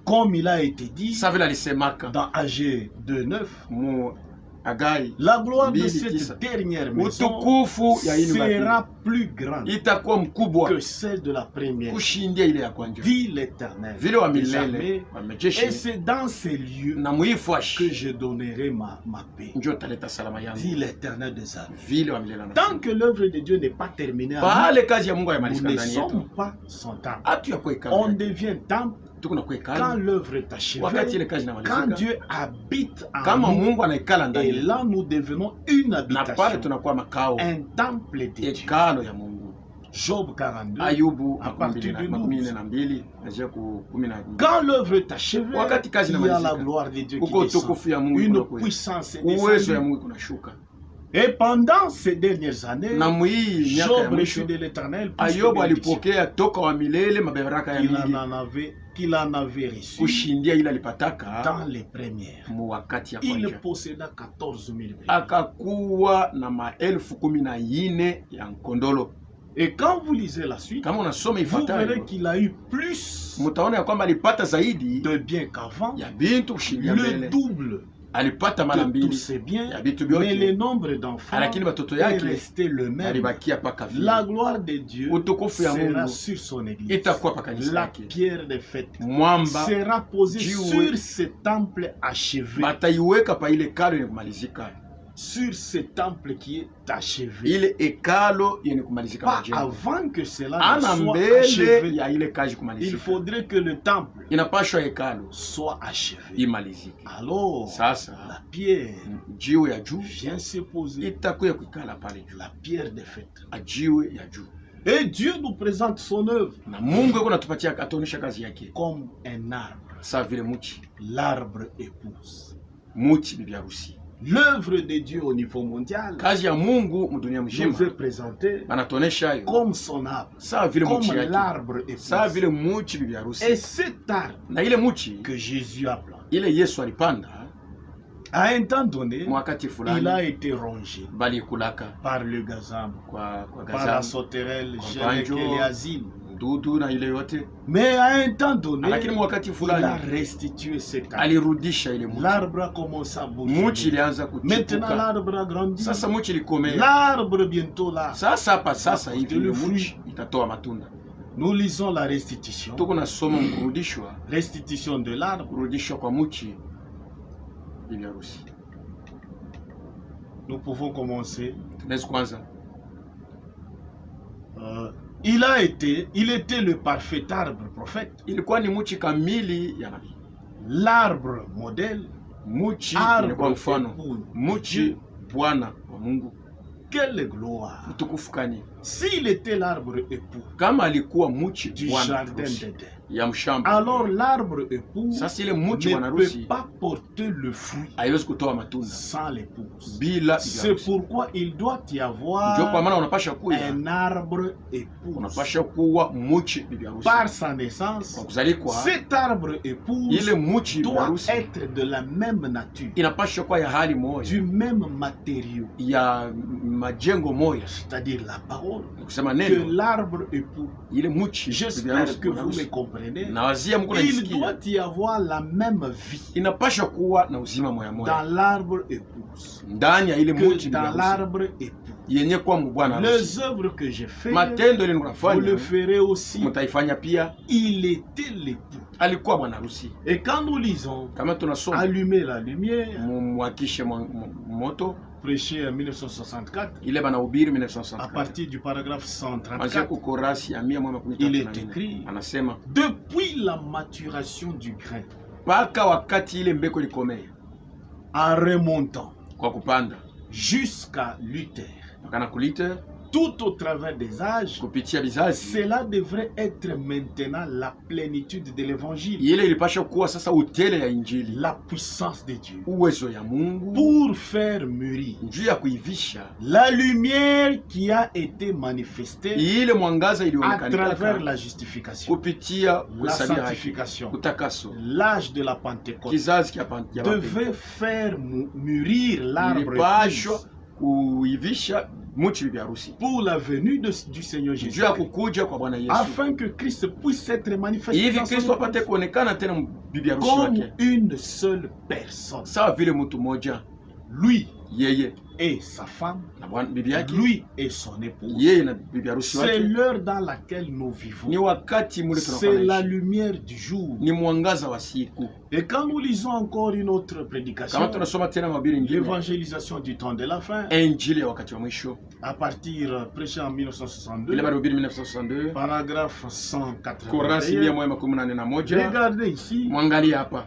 Speaker 1: comme il a été dit
Speaker 2: sa vile alisemaka
Speaker 1: dans AG 2.9,
Speaker 2: mu Hagai
Speaker 1: La gloire de
Speaker 2: 2:9.
Speaker 1: cette dernière maison
Speaker 2: Utukufu ya hii nyumba
Speaker 1: sera plus grande
Speaker 2: itakuwa mkubwa
Speaker 1: que celle de la première,
Speaker 2: kushindia ile ya kwanza,
Speaker 1: dit l'Éternel
Speaker 2: vile wa
Speaker 1: des
Speaker 2: milele
Speaker 1: armées.
Speaker 2: wa
Speaker 1: Et
Speaker 2: majeshi.
Speaker 1: c'est dans ces lieux
Speaker 2: Na
Speaker 1: que
Speaker 2: muifashi
Speaker 1: je donnerai ma paix,
Speaker 2: njo taleta salama
Speaker 1: dit
Speaker 2: yangu,
Speaker 1: l'Éternel des armées.
Speaker 2: vile wa milele
Speaker 1: Tant
Speaker 2: anasema.
Speaker 1: que l'œuvre de Dieu n'est pas terminée,
Speaker 2: Pale kazi ya Mungu
Speaker 1: nous
Speaker 2: haimalizika
Speaker 1: ne
Speaker 2: ndani
Speaker 1: sommes
Speaker 2: yetu,
Speaker 1: pas son temple.
Speaker 2: hatu ya kuweka
Speaker 1: On devient temple
Speaker 2: tuko na
Speaker 1: quand
Speaker 2: kuweka
Speaker 1: l'œuvre est achevée,
Speaker 2: wakati ile kazi
Speaker 1: quand
Speaker 2: inamalizika,
Speaker 1: Dieu habite en
Speaker 2: kama
Speaker 1: nous.
Speaker 2: Mungu anaikala ndani
Speaker 1: Et
Speaker 2: yetu,
Speaker 1: là, nous devenons une
Speaker 2: na pale
Speaker 1: habitation,
Speaker 2: tunakuwa makao
Speaker 1: un temple de Dieu.
Speaker 2: hekalo ya Mungu.
Speaker 1: Job 42.
Speaker 2: Ayubu
Speaker 1: À partir du
Speaker 2: 12 kuanzia ku 12.
Speaker 1: Quand l'œuvre est achevée,
Speaker 2: Wakati kazi
Speaker 1: il y a la
Speaker 2: inamalizika,
Speaker 1: gloire de Dieu qui
Speaker 2: uko
Speaker 1: descend.
Speaker 2: utukufu ya Mungu
Speaker 1: Une
Speaker 2: inakuja,
Speaker 1: puissance est
Speaker 2: uwezo ya
Speaker 1: descendue.
Speaker 2: Mungu kunashuka.
Speaker 1: Et pendant ces dernières années,
Speaker 2: Na mwii miaka ya
Speaker 1: Job
Speaker 2: mwisho
Speaker 1: reçut de l'Éternel plus de
Speaker 2: Ayubu
Speaker 1: bénédictions
Speaker 2: alipokea toka wa milele mabaraka ya mingi
Speaker 1: qu'il en avait reçu
Speaker 2: kushindia ile alipataka
Speaker 1: dans les premières.
Speaker 2: mu wakati ya
Speaker 1: Il
Speaker 2: kwanza.
Speaker 1: posséda 14 000 brebis.
Speaker 2: Akakuwa na 14,000 ya nkondolo.
Speaker 1: Et quand vous lisez la suite,
Speaker 2: Kama unasoma
Speaker 1: vous verrez
Speaker 2: ifuatayo,
Speaker 1: qu'il a eu plus
Speaker 2: mutaona ya kwamba alipata zaidi
Speaker 1: de biens qu'avant,
Speaker 2: ya bintu kushindia
Speaker 1: le
Speaker 2: mbele,
Speaker 1: double
Speaker 2: alipata mara
Speaker 1: de tous
Speaker 2: mbili
Speaker 1: ses biens,
Speaker 2: ya vitu
Speaker 1: mais le
Speaker 2: vyote,
Speaker 1: nombre d'enfants
Speaker 2: lakini watoto
Speaker 1: est
Speaker 2: yake
Speaker 1: resté le même.
Speaker 2: alibakia paka vile.
Speaker 1: La gloire de Dieu
Speaker 2: Utukufu ya
Speaker 1: sera
Speaker 2: Mungu
Speaker 1: sur son église.
Speaker 2: itakuwa pa kanisa
Speaker 1: La
Speaker 2: yake,
Speaker 1: pierre de fête
Speaker 2: mwamba
Speaker 1: sera posée
Speaker 2: jiwe
Speaker 1: sur ce temple achevé,
Speaker 2: bataiweka pa ile kalo yenye kumalizika,
Speaker 1: sur ce temple qui est achevé.
Speaker 2: ile ekalo yenye kumalizika
Speaker 1: Pas
Speaker 2: majengo.
Speaker 1: avant que cela ne
Speaker 2: Ana
Speaker 1: soit
Speaker 2: mbele
Speaker 1: achevé.
Speaker 2: ya ile kazi
Speaker 1: Il
Speaker 2: kumalizika,
Speaker 1: faudrait que le temple
Speaker 2: inapashwa ekalo
Speaker 1: soit achevé.
Speaker 2: imalizike.
Speaker 1: Alors,
Speaker 2: Sasa
Speaker 1: la pierre
Speaker 2: jiwe ya juu
Speaker 1: vient se poser,
Speaker 2: itakuya kuikala pale juu,
Speaker 1: la pierre de fête.
Speaker 2: ajiwe ya juu,
Speaker 1: Et Dieu nous présente son œuvre
Speaker 2: na Mungu yuko natupatia atuonyesha kazi yake
Speaker 1: comme un arbre.
Speaker 2: sawa vile muchi
Speaker 1: L'arbre épouse.
Speaker 2: bibi harusi.
Speaker 1: L'œuvre de Dieu au niveau mondial
Speaker 2: Kazi ya Mungu mdunia
Speaker 1: nous
Speaker 2: mzima
Speaker 1: est présentée
Speaker 2: banatuonesha hayo
Speaker 1: comme son arbre,
Speaker 2: sawa vile muchi
Speaker 1: comme
Speaker 2: yake,
Speaker 1: l'arbre
Speaker 2: sawa
Speaker 1: épouse.
Speaker 2: vile muchi bibi harusi.
Speaker 1: Et cet arbre
Speaker 2: Na ile muchi
Speaker 1: que Jésus a planté,
Speaker 2: ile Yesu alipanda
Speaker 1: à un temps donné,
Speaker 2: mwakati
Speaker 1: il a
Speaker 2: fulani,
Speaker 1: été rongé
Speaker 2: bali kulaka
Speaker 1: par le gazam,
Speaker 2: kwa
Speaker 1: par la
Speaker 2: gazamu,
Speaker 1: sauterelle,
Speaker 2: Kwa
Speaker 1: Gélec
Speaker 2: banjo,
Speaker 1: et l'asile.
Speaker 2: dudu na ile yote,
Speaker 1: Mais à un temps donné,
Speaker 2: lakini mwakati
Speaker 1: il a
Speaker 2: fulani
Speaker 1: restitué cet arbre.
Speaker 2: alirudisha ile muchi.
Speaker 1: L'arbre a commencé à
Speaker 2: Muchi
Speaker 1: bouger.
Speaker 2: ilianza
Speaker 1: Maintenant,
Speaker 2: kuchipuka.
Speaker 1: l'arbre a grandi.
Speaker 2: Sasa muchi ilikomea.
Speaker 1: L'arbre bientôt là.
Speaker 2: Sasa hapa sasa hivi
Speaker 1: Le
Speaker 2: ile
Speaker 1: fruit.
Speaker 2: muchi itatoa matunda.
Speaker 1: Nous lisons la restitution.
Speaker 2: Tuko nasoma kurudishwa,
Speaker 1: Restitution de l'arbre.
Speaker 2: kurudishwa kwa muchi bibi harusi.
Speaker 1: Nous pouvons commencer.
Speaker 2: Tunaweza kwanza,
Speaker 1: Il était le parfait arbre prophète.
Speaker 2: ilikuwa ni muchi kamili ya nabii,
Speaker 1: L'arbre modèle.
Speaker 2: muchi
Speaker 1: Arbre
Speaker 2: ilikuwa mfano,
Speaker 1: époux.
Speaker 2: muchi Bwana wa Mungu.
Speaker 1: Quelle gloire.
Speaker 2: Utukufu kani
Speaker 1: S'il était l'arbre époux
Speaker 2: kama alikuwa muchi
Speaker 1: du
Speaker 2: Bwana
Speaker 1: jardin
Speaker 2: harusi
Speaker 1: d'Éden,
Speaker 2: ya mshamba,
Speaker 1: alors l'arbre époux
Speaker 2: sasa ile muchi
Speaker 1: ne
Speaker 2: Bwana
Speaker 1: peut
Speaker 2: harusi
Speaker 1: pas porter le fruit
Speaker 2: haiwezi kutoa matunda
Speaker 1: sans l'épouse.
Speaker 2: bila bibi
Speaker 1: C'est
Speaker 2: harusi.
Speaker 1: pourquoi il doit y
Speaker 2: Ndio kwa
Speaker 1: avoir
Speaker 2: maana unapasha kuwa
Speaker 1: un arbre époux.
Speaker 2: unapasha kuwa muchi bibi harusi
Speaker 1: Par sa
Speaker 2: kwa
Speaker 1: naissance,
Speaker 2: kuzalikwa.
Speaker 1: cet arbre épouse
Speaker 2: Ile muchi bibi
Speaker 1: doit
Speaker 2: harusi
Speaker 1: être de la même nature,
Speaker 2: inapasha kuwa ya hali moja,
Speaker 1: du même matériau,
Speaker 2: ya majengo moja,
Speaker 1: c'est-à-dire la parole,
Speaker 2: ni kusema
Speaker 1: que
Speaker 2: neno.
Speaker 1: l'arbre époux.
Speaker 2: Ile muchi bibi
Speaker 1: J'espère
Speaker 2: harusi,
Speaker 1: que
Speaker 2: bwana
Speaker 1: vous me
Speaker 2: harusi.
Speaker 1: comprenez.
Speaker 2: Na wazia mko
Speaker 1: Il
Speaker 2: naisikia,
Speaker 1: doit y avoir la même vie
Speaker 2: inapasha kuwa na uzima moya
Speaker 1: dans
Speaker 2: moya
Speaker 1: l'arbre épouse
Speaker 2: ndani ya ile muchi
Speaker 1: que
Speaker 2: bibi
Speaker 1: dans
Speaker 2: harusi
Speaker 1: l'arbre époux.
Speaker 2: yenye kuwa mbwana harusi.
Speaker 1: Les œuvres que j'ai faites,
Speaker 2: Matendo ile
Speaker 1: vous
Speaker 2: mnafanya
Speaker 1: le ferez aussi.
Speaker 2: mtaifanya pia.
Speaker 1: Il était l'époux.
Speaker 2: Alikuwa bwana harusi.
Speaker 1: Et quand nous lisons,
Speaker 2: Kama tunasoma
Speaker 1: allumer la lumière,
Speaker 2: mwakishe moto,
Speaker 1: prêché en 1964,
Speaker 2: ile banahubiri
Speaker 1: à
Speaker 2: 1964
Speaker 1: partir du paragraphe
Speaker 2: anzia
Speaker 1: 134,
Speaker 2: kukorasi ya 134
Speaker 1: il est écrit,
Speaker 2: anasema
Speaker 1: depuis la maturation du grain,
Speaker 2: mpaka wakati ile mbeko likomea
Speaker 1: en remontant
Speaker 2: kwa kupanda
Speaker 1: jusqu'à Luther,
Speaker 2: mpaka kulite
Speaker 1: tout au travers des âges,
Speaker 2: kupitia vizazi,
Speaker 1: cela devrait être maintenant la plénitude de l'évangile,
Speaker 2: ile ilipasha kuwa sasa utele ya Injili,
Speaker 1: la puissance de Dieu,
Speaker 2: uwezo ya Mungu
Speaker 1: pour faire mûrir
Speaker 2: juu ya kuivisha
Speaker 1: la lumière qui a été manifestée
Speaker 2: ile mwangaza
Speaker 1: à
Speaker 2: ilionekana
Speaker 1: travers la justification,
Speaker 2: kupitia
Speaker 1: la
Speaker 2: kuhesabia haki,
Speaker 1: sanctification.
Speaker 2: utakaso.
Speaker 1: L'âge de la Pentecôte
Speaker 2: Kizazi kia
Speaker 1: devait faire mûrir l'arbre
Speaker 2: ilipashwa
Speaker 1: épouse
Speaker 2: kuivisha muchi bibi harusi
Speaker 1: pour la venue du Seigneur Jésus,
Speaker 2: juu ya kukuja kwa Bwana Yesu,
Speaker 1: afin que Christ puisse être manifesté
Speaker 2: hivi
Speaker 1: dans son
Speaker 2: Kristo apate
Speaker 1: épouse
Speaker 2: kuonekana tena bibi harusi
Speaker 1: comme
Speaker 2: wake
Speaker 1: une seule personne.
Speaker 2: sawa vile mtu mmoja.
Speaker 1: lui
Speaker 2: yeye
Speaker 1: et sa femme,
Speaker 2: na bwana bibi yake,
Speaker 1: lui et son épouse.
Speaker 2: yeye na bibi harusi
Speaker 1: C'est
Speaker 2: wake.
Speaker 1: l'heure dans laquelle nous vivons.
Speaker 2: Ni wakati mule
Speaker 1: C'est la
Speaker 2: tunafanya,
Speaker 1: lumière du jour.
Speaker 2: ni mwangaza wa siku.
Speaker 1: Et quand nous lisons encore une autre prédication,
Speaker 2: Kama tunasoma tena mahubiri ingine,
Speaker 1: l'évangélisation du temps de la fin,
Speaker 2: injili ya wakati wa mwisho,
Speaker 1: à partir prêché en
Speaker 2: ile
Speaker 1: 1962,
Speaker 2: mahubiri 1962,
Speaker 1: paragraphe
Speaker 2: kurasi
Speaker 1: 181.
Speaker 2: 181.
Speaker 1: Regardez ici,
Speaker 2: Mwangalie hapa,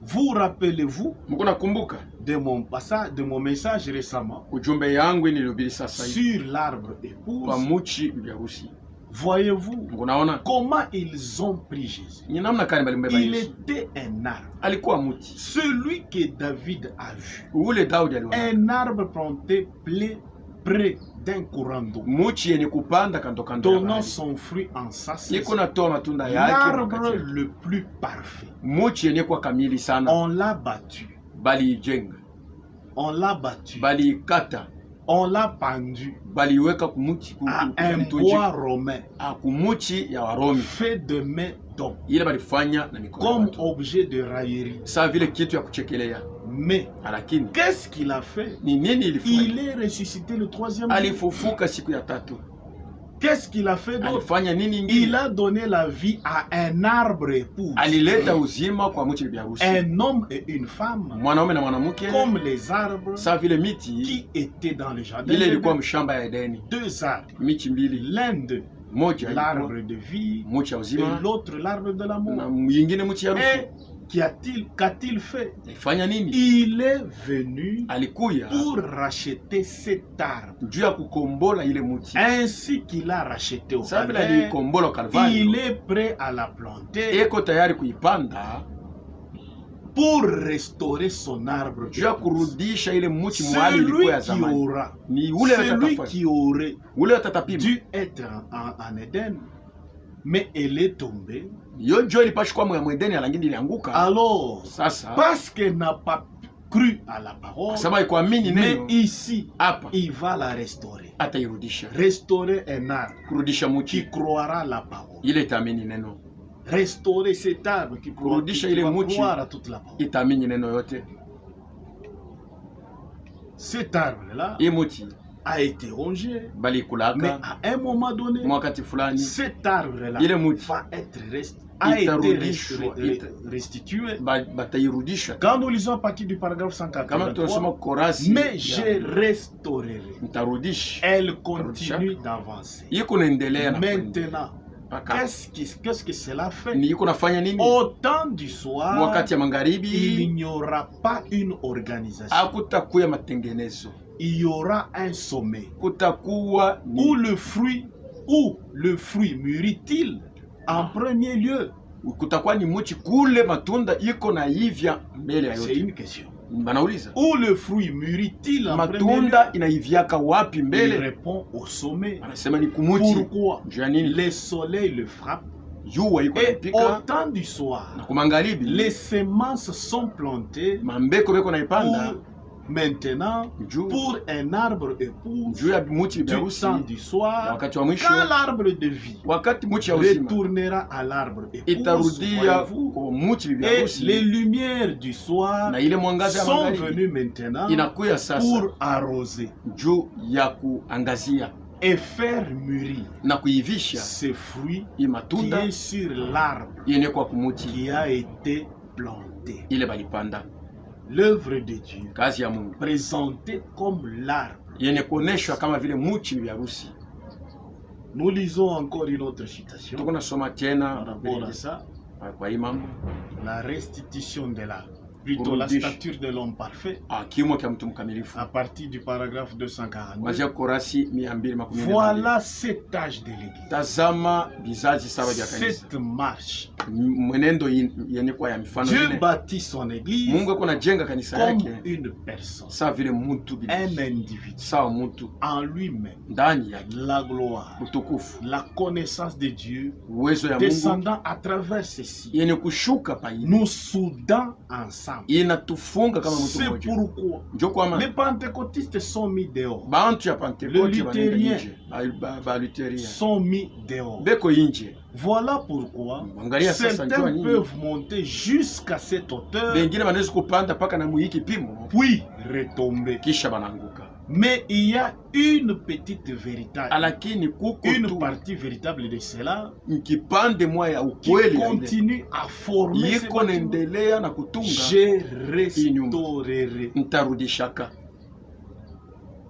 Speaker 1: vous rappelez-vous
Speaker 2: mko nakumbuka
Speaker 1: de mon passage, de mon message récemment
Speaker 2: ujumbe yangu nilihubiri sasa hivi
Speaker 1: sur l'arbre épouse.
Speaker 2: kwa muchi bibi harusi.
Speaker 1: Voyez-vous
Speaker 2: Mko naona
Speaker 1: comment ils ont pris Jésus?
Speaker 2: ni namna gani balimbeba
Speaker 1: Il
Speaker 2: Yesu.
Speaker 1: était un arbre,
Speaker 2: Alikuwa muti
Speaker 1: celui que David a vu.
Speaker 2: ule Daudi aliona,
Speaker 1: Un arbre planté près d'un courant d'eau,
Speaker 2: muchi yenye kupanda kando kando ya
Speaker 1: donnant
Speaker 2: bahari,
Speaker 1: son fruit en sa saison.
Speaker 2: iko natoa matunda yake
Speaker 1: L'arbre
Speaker 2: wakati yake.
Speaker 1: le plus parfait.
Speaker 2: Muchi yenye kwa kamili sana,
Speaker 1: On l'a battu,
Speaker 2: baliijenga,
Speaker 1: on l'a battu,
Speaker 2: baliikata,
Speaker 1: on l'a pendu
Speaker 2: baliweka kumuchi
Speaker 1: à un bois romain
Speaker 2: kumuchi ya Warumi,
Speaker 1: fait de main d'homme,
Speaker 2: ile balifanya na mikono ya
Speaker 1: comme
Speaker 2: watu,
Speaker 1: objet de raillerie.
Speaker 2: sawa vile kitu ya kuchekelea.
Speaker 1: Mais
Speaker 2: Lakini
Speaker 1: qu'est-ce qu'il a fait?
Speaker 2: ni nini ilifanya?
Speaker 1: Il est ressuscité le troisième jour.
Speaker 2: Alifufuka siku ya tatu.
Speaker 1: Qu'est-ce qu'il a fait d'autre?
Speaker 2: Alifanya nini
Speaker 1: Il
Speaker 2: ingine?
Speaker 1: a donné la vie à un arbre épouse,
Speaker 2: Alileta uzima kwa muchi bibi harusi,
Speaker 1: un homme et une femme,
Speaker 2: mwanaume na mwanamke,
Speaker 1: comme les arbres
Speaker 2: sawa vile miti
Speaker 1: qui étaient dans le jardin
Speaker 2: ile ilikuwa
Speaker 1: d'Éden.
Speaker 2: mshamba ya Edeni.
Speaker 1: Deux arbres,
Speaker 2: Michi mbili,
Speaker 1: l'un d'eux
Speaker 2: moja ilikuwa
Speaker 1: l'arbre de vie
Speaker 2: muchi ya
Speaker 1: et
Speaker 2: uzima
Speaker 1: l'autre l'arbre de
Speaker 2: na
Speaker 1: l'amour.
Speaker 2: mwingine muchi ya
Speaker 1: Et
Speaker 2: harusi.
Speaker 1: qu'a-t-il fait?
Speaker 2: Alifanya nini?
Speaker 1: Il est venu
Speaker 2: Alikuya
Speaker 1: pour racheter cet arbre,
Speaker 2: juu ya kukombola ile muti,
Speaker 1: ainsi qu'il a racheté au
Speaker 2: sawa vile
Speaker 1: Calvaire.
Speaker 2: alikombola
Speaker 1: Il
Speaker 2: Kalvari,
Speaker 1: est prêt à la planter
Speaker 2: eko tayari kuipanda
Speaker 1: pour restaurer son arbre.
Speaker 2: juu ya kurudisha ile muti mwali
Speaker 1: Celui
Speaker 2: ilikuwa ya
Speaker 1: qui
Speaker 2: zamani.
Speaker 1: aura,
Speaker 2: Ni ule
Speaker 1: celui
Speaker 2: atatafanya,
Speaker 1: qui aurait
Speaker 2: ule atatapima.
Speaker 1: dû être en Éden, mais elle est tombée.
Speaker 2: Yo jo ilipashikwa mwedeni, lakini ilianguka.
Speaker 1: Alors,
Speaker 2: Sasa
Speaker 1: parce qu'elle n'a pas cru à la parole,
Speaker 2: sababu ikuamini
Speaker 1: mais
Speaker 2: neno
Speaker 1: ici,
Speaker 2: hapa,
Speaker 1: il va la restaurer.
Speaker 2: atairudisha,
Speaker 1: Restaurer un arbre
Speaker 2: kurudisha
Speaker 1: qui
Speaker 2: muti
Speaker 1: croira la parole.
Speaker 2: ile itaamini neno,
Speaker 1: Restaurer cet arbre qui
Speaker 2: kurudisha ile
Speaker 1: va
Speaker 2: muti
Speaker 1: croire à toute la parole.
Speaker 2: itaamini neno yote.
Speaker 1: Cet arbre-là
Speaker 2: Hii muti
Speaker 1: a été rongé, mais
Speaker 2: balikulaka
Speaker 1: à un moment donné,
Speaker 2: mwakati fulani,
Speaker 1: cet arbre-là
Speaker 2: ile muti
Speaker 1: va être a été
Speaker 2: itarudishwa,
Speaker 1: restitué.
Speaker 2: batairudisha.
Speaker 1: Quand nous lisons à partir du paragraphe
Speaker 2: Kama tunasoma
Speaker 1: 183,
Speaker 2: korasi
Speaker 1: mais je restaurerai.
Speaker 2: ntarudisha,
Speaker 1: Elle continue d'avancer.
Speaker 2: iko naendelea na kwenda.
Speaker 1: Maintenant,
Speaker 2: Mpaka
Speaker 1: qu'est-ce que cela fait?
Speaker 2: ni iko nafanya nini?
Speaker 1: Au temps du soir,
Speaker 2: Wakati ya
Speaker 1: il
Speaker 2: magharibi
Speaker 1: n'y aura pas une organisation.
Speaker 2: hakutakuya matengenezo,
Speaker 1: Il y aura un sommet.
Speaker 2: kutakuwa
Speaker 1: Où
Speaker 2: ni
Speaker 1: le fruit mûrit-il en premier lieu?
Speaker 2: kutakuwa ni muchi kule matunda iko na ivya mbele ya
Speaker 1: C'est
Speaker 2: yote.
Speaker 1: une question.
Speaker 2: Banauliza
Speaker 1: Où le fruit mûrit-il en premier lieu?
Speaker 2: matunda inaivyaka wapi
Speaker 1: Il
Speaker 2: mbele?
Speaker 1: répond au sommet.
Speaker 2: Anasema ni kumuti.
Speaker 1: Pourquoi?
Speaker 2: Juu ya nini?
Speaker 1: Le soleil le frappe.
Speaker 2: Jua iko
Speaker 1: Et au
Speaker 2: napika
Speaker 1: temps du soir,
Speaker 2: na kumangaribi
Speaker 1: les semences sont plantées
Speaker 2: mambeko beko naipanda
Speaker 1: pour maintenant
Speaker 2: juu
Speaker 1: pour un arbre époux
Speaker 2: juu ya muti
Speaker 1: du
Speaker 2: biharusi
Speaker 1: temps du
Speaker 2: ya
Speaker 1: soir.
Speaker 2: wakati wa mwisho,
Speaker 1: Quand l'arbre de vie
Speaker 2: wakati muti ya uzima
Speaker 1: retournera à l'arbre époux,
Speaker 2: itarudia
Speaker 1: voyez-vous,
Speaker 2: kwa muti
Speaker 1: et
Speaker 2: biharusi,
Speaker 1: les lumières du soir
Speaker 2: na ile mwangaza ya
Speaker 1: sont
Speaker 2: magharibi
Speaker 1: venues maintenant
Speaker 2: inakuya sasa
Speaker 1: pour arroser
Speaker 2: juu ya kuangazia
Speaker 1: et faire mûrir
Speaker 2: na kuivisha
Speaker 1: ce fruit
Speaker 2: hii
Speaker 1: qui
Speaker 2: matunda
Speaker 1: est sur l'arbre
Speaker 2: yenye kwa kumuti
Speaker 1: qui a été planté.
Speaker 2: ile balipanda.
Speaker 1: L'œuvre de Dieu
Speaker 2: Kazi ya Mungu
Speaker 1: présentée comme l'arbre.
Speaker 2: yenye kuoneshwa kama vile muti biharusi.
Speaker 1: Nous lisons encore une autre citation
Speaker 2: Tuko nasoma
Speaker 1: par
Speaker 2: tena
Speaker 1: rapport à ça,
Speaker 2: kwa hii mambo
Speaker 1: la restitution de l'arbre, plutôt la stature de l'homme parfait,
Speaker 2: kimo kya mtu mkamilifu,
Speaker 1: à partir du paragraphe 242.
Speaker 2: kuanzia korasi 212.
Speaker 1: Voilà cet âge de l'Église,
Speaker 2: Tazama vizazi saba vya kanisa,
Speaker 1: cette marche.
Speaker 2: mwenendo yenye kwa ya mifano
Speaker 1: Dieu
Speaker 2: ile.
Speaker 1: bâtit son Église
Speaker 2: Mungu ako najenga kanisa
Speaker 1: comme
Speaker 2: yake
Speaker 1: une personne,
Speaker 2: sawa vile mtu
Speaker 1: un
Speaker 2: binafsi,
Speaker 1: individu,
Speaker 2: sawa mtu
Speaker 1: en lui-même.
Speaker 2: ndani yake,
Speaker 1: La gloire,
Speaker 2: utukufu,
Speaker 1: la connaissance de Dieu
Speaker 2: uwezo ya Mungu
Speaker 1: descendant à travers ceci,
Speaker 2: yenye kushuka pa ile
Speaker 1: nous soudant ensemble.
Speaker 2: inatufunga kama mtu
Speaker 1: C'est
Speaker 2: mmoja.
Speaker 1: pourquoi
Speaker 2: Njo kwa maana
Speaker 1: les pentecôtistes sont mis dehors,
Speaker 2: bantu ya Pentekoste
Speaker 1: Le
Speaker 2: banenda
Speaker 1: Luthérien
Speaker 2: nje, ba Lutheria
Speaker 1: sont mis dehors.
Speaker 2: beko inje,
Speaker 1: Voilà pourquoi
Speaker 2: Angalia sasa njua
Speaker 1: certains
Speaker 2: nini.
Speaker 1: peuvent monter jusqu'à cette hauteur,
Speaker 2: Bengine wanaweza kupanda mpaka na muhiki pimo
Speaker 1: puis retomber.
Speaker 2: kisha bananguka.
Speaker 1: Mais il y a une petite véritable,
Speaker 2: Lakini kuko
Speaker 1: une
Speaker 2: tu
Speaker 1: partie véritable de cela
Speaker 2: kipande moja ya
Speaker 1: qui
Speaker 2: ukweli
Speaker 1: continue à former ces
Speaker 2: yiko
Speaker 1: bâtiments.
Speaker 2: naendelea na kutunga.
Speaker 1: Je restaurerai.
Speaker 2: Ntarudishaka.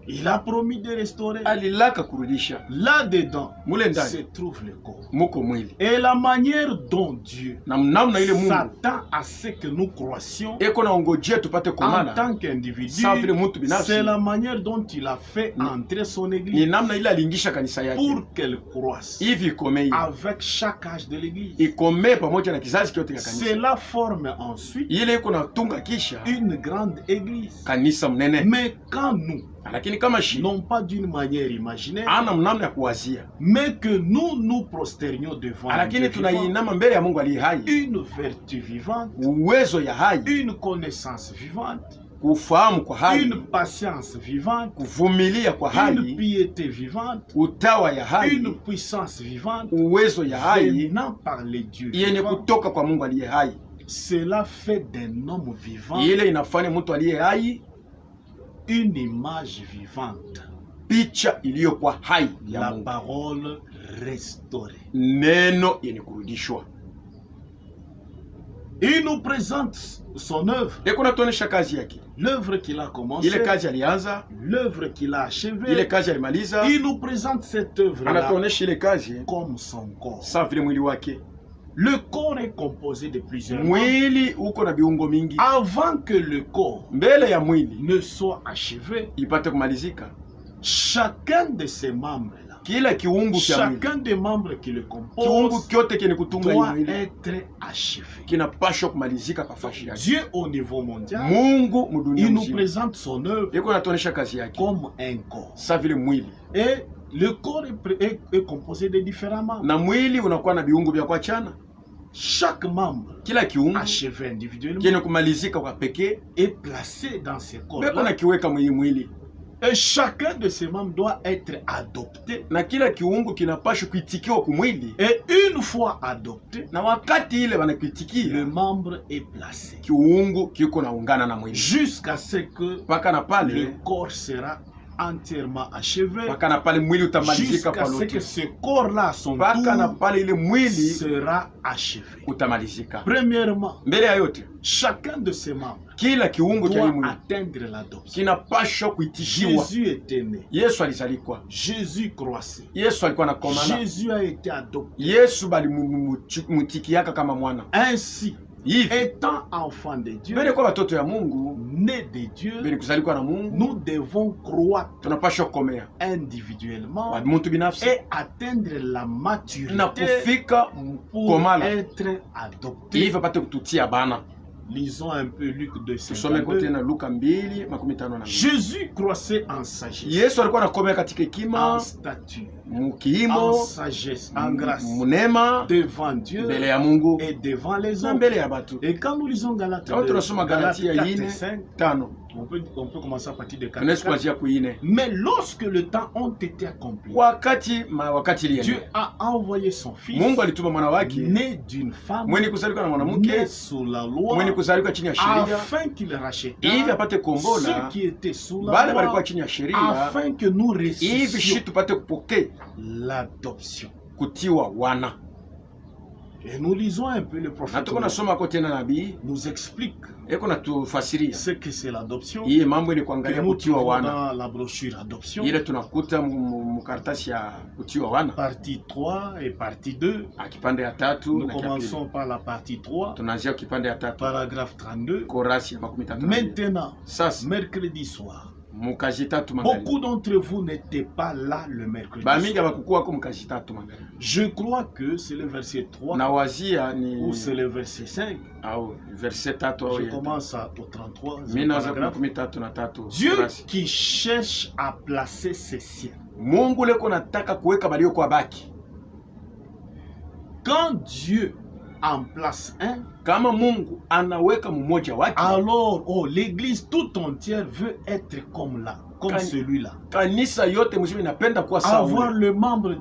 Speaker 1: Il a promis de restaurer.
Speaker 2: Alilaka kurudisha.
Speaker 1: Là-dedans
Speaker 2: Mule ndani
Speaker 1: se trouve le corps.
Speaker 2: muko mwili.
Speaker 1: Et la manière dont Dieu
Speaker 2: Na namna ile Mungu
Speaker 1: s'attend à ce que nous croissions
Speaker 2: eko naongojea tupate
Speaker 1: en
Speaker 2: komana
Speaker 1: tant qu'individu,
Speaker 2: sawa vile mtu binafsi.
Speaker 1: c'est la manière dont il a fait entrer son
Speaker 2: Ni
Speaker 1: église
Speaker 2: namna ile aliingisha kanisa yake
Speaker 1: pour qu'elle croisse
Speaker 2: hivi ikomee,
Speaker 1: avec chaque âge de l'église.
Speaker 2: ikomee pamoja na kizazi kyote cha kanisa.
Speaker 1: Cela forme ensuite
Speaker 2: Ile iko natunga kisha
Speaker 1: une grande église.
Speaker 2: kanisa mnene.
Speaker 1: Mais quand nous,
Speaker 2: Lakini kama shi
Speaker 1: non pas d'une manière imaginaire,
Speaker 2: ana mnamna ya kuwazia,
Speaker 1: mais que nous nous prosternions devant un
Speaker 2: lakini
Speaker 1: Dieu vivant,
Speaker 2: tunainama mbele ya Mungu aliye hai,
Speaker 1: une vertu vivante,
Speaker 2: uwezo ya hai,
Speaker 1: une connaissance vivante,
Speaker 2: kufahamu kwa hai,
Speaker 1: une patience vivante,
Speaker 2: kuvumilia kwa
Speaker 1: une
Speaker 2: hai,
Speaker 1: piété vivante,
Speaker 2: utawa ya hai,
Speaker 1: une puissance vivante,
Speaker 2: uwezo ya hai
Speaker 1: venant par les dieux
Speaker 2: yenye
Speaker 1: vivants.
Speaker 2: kutoka kwa Mungu aliye hai.
Speaker 1: Cela fait d'un homme vivant
Speaker 2: Ile inafanya mtu aliye hai
Speaker 1: une image vivante,
Speaker 2: picha iliyokuwa hai ya
Speaker 1: la
Speaker 2: Mungu,
Speaker 1: parole restaurée.
Speaker 2: neno yenye kurudishwa.
Speaker 1: Il nous présente son œuvre,
Speaker 2: Eko natuonesha kazi yake,
Speaker 1: l'œuvre qu'il a commencée,
Speaker 2: ile kazi alianza,
Speaker 1: l'œuvre qu'il a
Speaker 2: ile
Speaker 1: achevée.
Speaker 2: kazi alimaliza.
Speaker 1: Il nous présente cette œuvre-là
Speaker 2: Anatuonesha ile kazi
Speaker 1: comme son corps.
Speaker 2: sawa vile mwili wake.
Speaker 1: Le corps est composé de plusieurs membres.
Speaker 2: Mwili uko na viungo mingi.
Speaker 1: Avant que le corps
Speaker 2: Mbele ya mwili
Speaker 1: ne soit achevé,
Speaker 2: ipate kumalizika,
Speaker 1: chacun de ces membres-là,
Speaker 2: kila kiungu cha mwili,
Speaker 1: chacun des membres qui le
Speaker 2: kiungu
Speaker 1: composent
Speaker 2: kyote kene kutunga hii
Speaker 1: doit
Speaker 2: mwili
Speaker 1: être achevé.
Speaker 2: kinapashwa kumalizika kwa fashi yake.
Speaker 1: Dieu au niveau mondial,
Speaker 2: Mungu mudunia
Speaker 1: il nous
Speaker 2: mzima
Speaker 1: présente son œuvre
Speaker 2: iko natuonesha kazi yake
Speaker 1: comme un corps.
Speaker 2: sawa vile mwili,
Speaker 1: Et le corps est composé de différents membres.
Speaker 2: na mwili unakuwa na viungo vya kuachana.
Speaker 1: Chaque membre
Speaker 2: Kila kiungo
Speaker 1: achevé individuellement
Speaker 2: kene kumalizika kwa pekee
Speaker 1: est placé dans ces
Speaker 2: beko
Speaker 1: corps-là.
Speaker 2: nakiweka mwili mwili,
Speaker 1: Et chacun de ces membres doit être adopté.
Speaker 2: na kila kiungo kinapashwa kuitikiwa kumwili,
Speaker 1: Et une fois adopté,
Speaker 2: na wakati ile
Speaker 1: le
Speaker 2: wanakuitikia
Speaker 1: membre est placé.
Speaker 2: kiungo kiko naungana na mwili
Speaker 1: Jusqu'à ce que
Speaker 2: mpaka na
Speaker 1: le
Speaker 2: pale
Speaker 1: corps sera entièrement achevé.
Speaker 2: mpaka na pale mwili utamalizika
Speaker 1: Jusqu'à
Speaker 2: kwa
Speaker 1: ce que
Speaker 2: lote,
Speaker 1: ce corps-là, son
Speaker 2: mpaka na
Speaker 1: tour,
Speaker 2: pale ile mwili
Speaker 1: sera achevé.
Speaker 2: utamalizika.
Speaker 1: Premièrement,
Speaker 2: Mbele ya yote,
Speaker 1: chacun de ces membres
Speaker 2: kila kiungo cha hii
Speaker 1: doit
Speaker 2: mwili
Speaker 1: atteindre l'adoption.
Speaker 2: kinapashwa kuitikiwa.
Speaker 1: Jésus était né.
Speaker 2: Yesu alizalikwa,
Speaker 1: Jésus croissait.
Speaker 2: Yesu alikuwa nakomana,
Speaker 1: Jésus a été adopté.
Speaker 2: Yesu balimutikiaka kama mwana.
Speaker 1: Ainsi,
Speaker 2: Hivi
Speaker 1: étant enfant de Dieu,
Speaker 2: mbele kwa watoto ya Mungu,
Speaker 1: né de Dieu,
Speaker 2: mbele kuzalikwa na Mungu,
Speaker 1: nous devons croître
Speaker 2: tunapashwa kukomea
Speaker 1: individuellement
Speaker 2: kwa mtu binafsi
Speaker 1: et atteindre la
Speaker 2: na
Speaker 1: maturité
Speaker 2: kufika
Speaker 1: pour
Speaker 2: komala,
Speaker 1: être adopté.
Speaker 2: hivi apate kututia bana.
Speaker 1: Lisons un peu Luc
Speaker 2: Tusome kote
Speaker 1: 2:52.
Speaker 2: na Luka 2:52.
Speaker 1: Jésus croissait en sagesse,
Speaker 2: Yesu alikuwa anakomea katika hekima,
Speaker 1: en stature, en
Speaker 2: mukiimo,
Speaker 1: sagesse, en grâce,
Speaker 2: munema
Speaker 1: devant Dieu
Speaker 2: mbele ya Mungu
Speaker 1: et devant les
Speaker 2: na
Speaker 1: hommes.
Speaker 2: mbele ya batu.
Speaker 1: Et quand nous lisons Galates
Speaker 2: Kama
Speaker 1: 2,
Speaker 2: tunasoma Galatia
Speaker 1: Galates 4
Speaker 2: ine
Speaker 1: et 5,
Speaker 2: 5,
Speaker 1: on peut commencer à partir de 4
Speaker 2: tunaweza
Speaker 1: et 5.
Speaker 2: kuanzia kuine.
Speaker 1: Mais lorsque le temps ont été accomplis,
Speaker 2: Wakati
Speaker 1: Dieu
Speaker 2: ilienda,
Speaker 1: a envoyé son fils,
Speaker 2: Mungu alituma mwana wake
Speaker 1: né d'une femme,
Speaker 2: mwenye kuzalika na
Speaker 1: né
Speaker 2: mwanamke,
Speaker 1: sous la loi,
Speaker 2: mwenye kuzalika chini ya sheria,
Speaker 1: afin qu'il rachète
Speaker 2: hivi apate
Speaker 1: ceux
Speaker 2: kombola
Speaker 1: qui étaient sous la
Speaker 2: bale
Speaker 1: loi,
Speaker 2: walikuwa chini ya sheria,
Speaker 1: afin que nous
Speaker 2: hivi shi
Speaker 1: ressuscions
Speaker 2: tupate kupokea
Speaker 1: l'adoption.
Speaker 2: kutiwa wana.
Speaker 1: Et nous lisons un peu le
Speaker 2: Na
Speaker 1: prophète
Speaker 2: tuko nasoma ko tena nabii
Speaker 1: nous explique
Speaker 2: eko natufasiria
Speaker 1: ce que c'est l'adoption.
Speaker 2: hii mambo ni
Speaker 1: Que
Speaker 2: kuangalia
Speaker 1: nous
Speaker 2: kutiwa
Speaker 1: trouvons
Speaker 2: wana,
Speaker 1: dans la brochure adoption,
Speaker 2: ile tunakuta mukaratasi ya kutiwa wana
Speaker 1: partie 3 et partie 2.
Speaker 2: kipande ya 3
Speaker 1: Nous
Speaker 2: na kia pili.
Speaker 1: commençons par la partie 3,
Speaker 2: Tunaanzia kipande ya 3
Speaker 1: paragraphe 32.
Speaker 2: korasi ya 32.
Speaker 1: Maintenant,
Speaker 2: Sasa
Speaker 1: mercredi soir,
Speaker 2: mukazi 3 mangali,
Speaker 1: beaucoup d'entre vous n'étaient pas là le mercredi
Speaker 2: bamingi
Speaker 1: soir.
Speaker 2: abakukuwa ko mukazi 3 mangali.
Speaker 1: Je crois que c'est le verset 3
Speaker 2: Na wazia
Speaker 1: ou c'est
Speaker 2: ni
Speaker 1: le verset 5.
Speaker 2: au verset 3 au
Speaker 1: Je
Speaker 2: ya
Speaker 1: commence au 33.
Speaker 2: mimi naanza
Speaker 1: paragraphe.
Speaker 2: 13
Speaker 1: Dieu
Speaker 2: korasi.
Speaker 1: qui cherche à placer ses siens.
Speaker 2: Mungu leko nataka kuweka balio kwa baki.
Speaker 1: Quand Dieu en place un,
Speaker 2: Kama Mungu anaweka mmoja wake,
Speaker 1: alors l'église tout entière veut être comme là. comme celui-là.
Speaker 2: Kanisa yote mzima inapenda kuwa sawa.
Speaker 1: Avoir le membre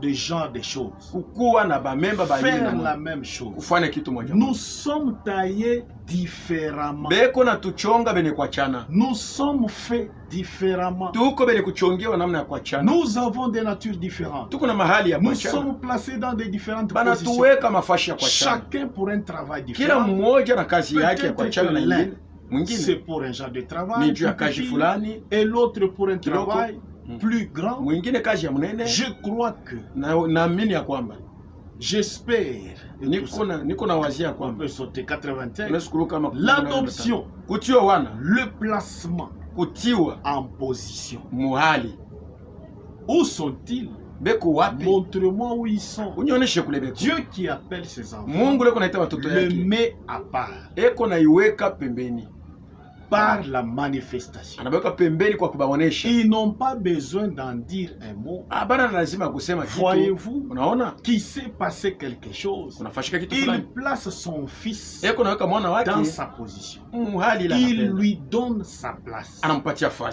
Speaker 1: de genre des choses.
Speaker 2: Kukuwa na ba member ba
Speaker 1: faire la même chose.
Speaker 2: Kufanya kitu moja.
Speaker 1: Nous sommes taillés différemment.
Speaker 2: Beko na tuchonga bene kuachana.
Speaker 1: Nous sommes faits différemment.
Speaker 2: Tuko bene kuchongewa namna ya kuachana.
Speaker 1: Nous avons des natures différentes.
Speaker 2: Tuko na mahali ya
Speaker 1: kuachana. Nous sommes placés dans des différentes
Speaker 2: bana
Speaker 1: positions.
Speaker 2: Tuweka mafashi ya kuachana.
Speaker 1: Chacun pour un travail différent.
Speaker 2: Kila mmoja na kazi yake ya kuachana na nyingine.
Speaker 1: C'est pour un genre de travail. Et l'autre pour un travail plus grand. Je crois que j'espère on peut sauter 81. L'adoption, le placement en position. Où sont-ils? Montre-moi où ils sont. Dieu qui appelle ses enfants le met à part par la manifestation. Ils n'ont pas besoin d'en dire un mot. Voyez-vous qu'il s'est passé quelque chose. Il place son fils dans sa position. Il lui donne sa place.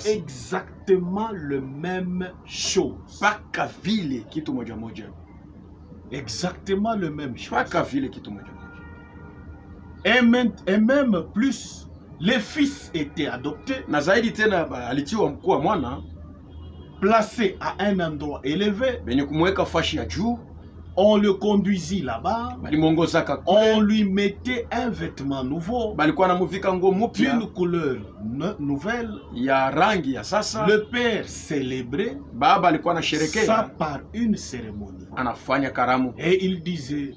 Speaker 1: Exactement le même chose. Exactement le même chose. Et même plus. Les fils étaient adoptés, placés à un endroit élevé. On le conduisit là-bas. On lui mettait un vêtement nouveau, d'une couleur nouvelle. Le père célébrait ça par une cérémonie. Et il disait,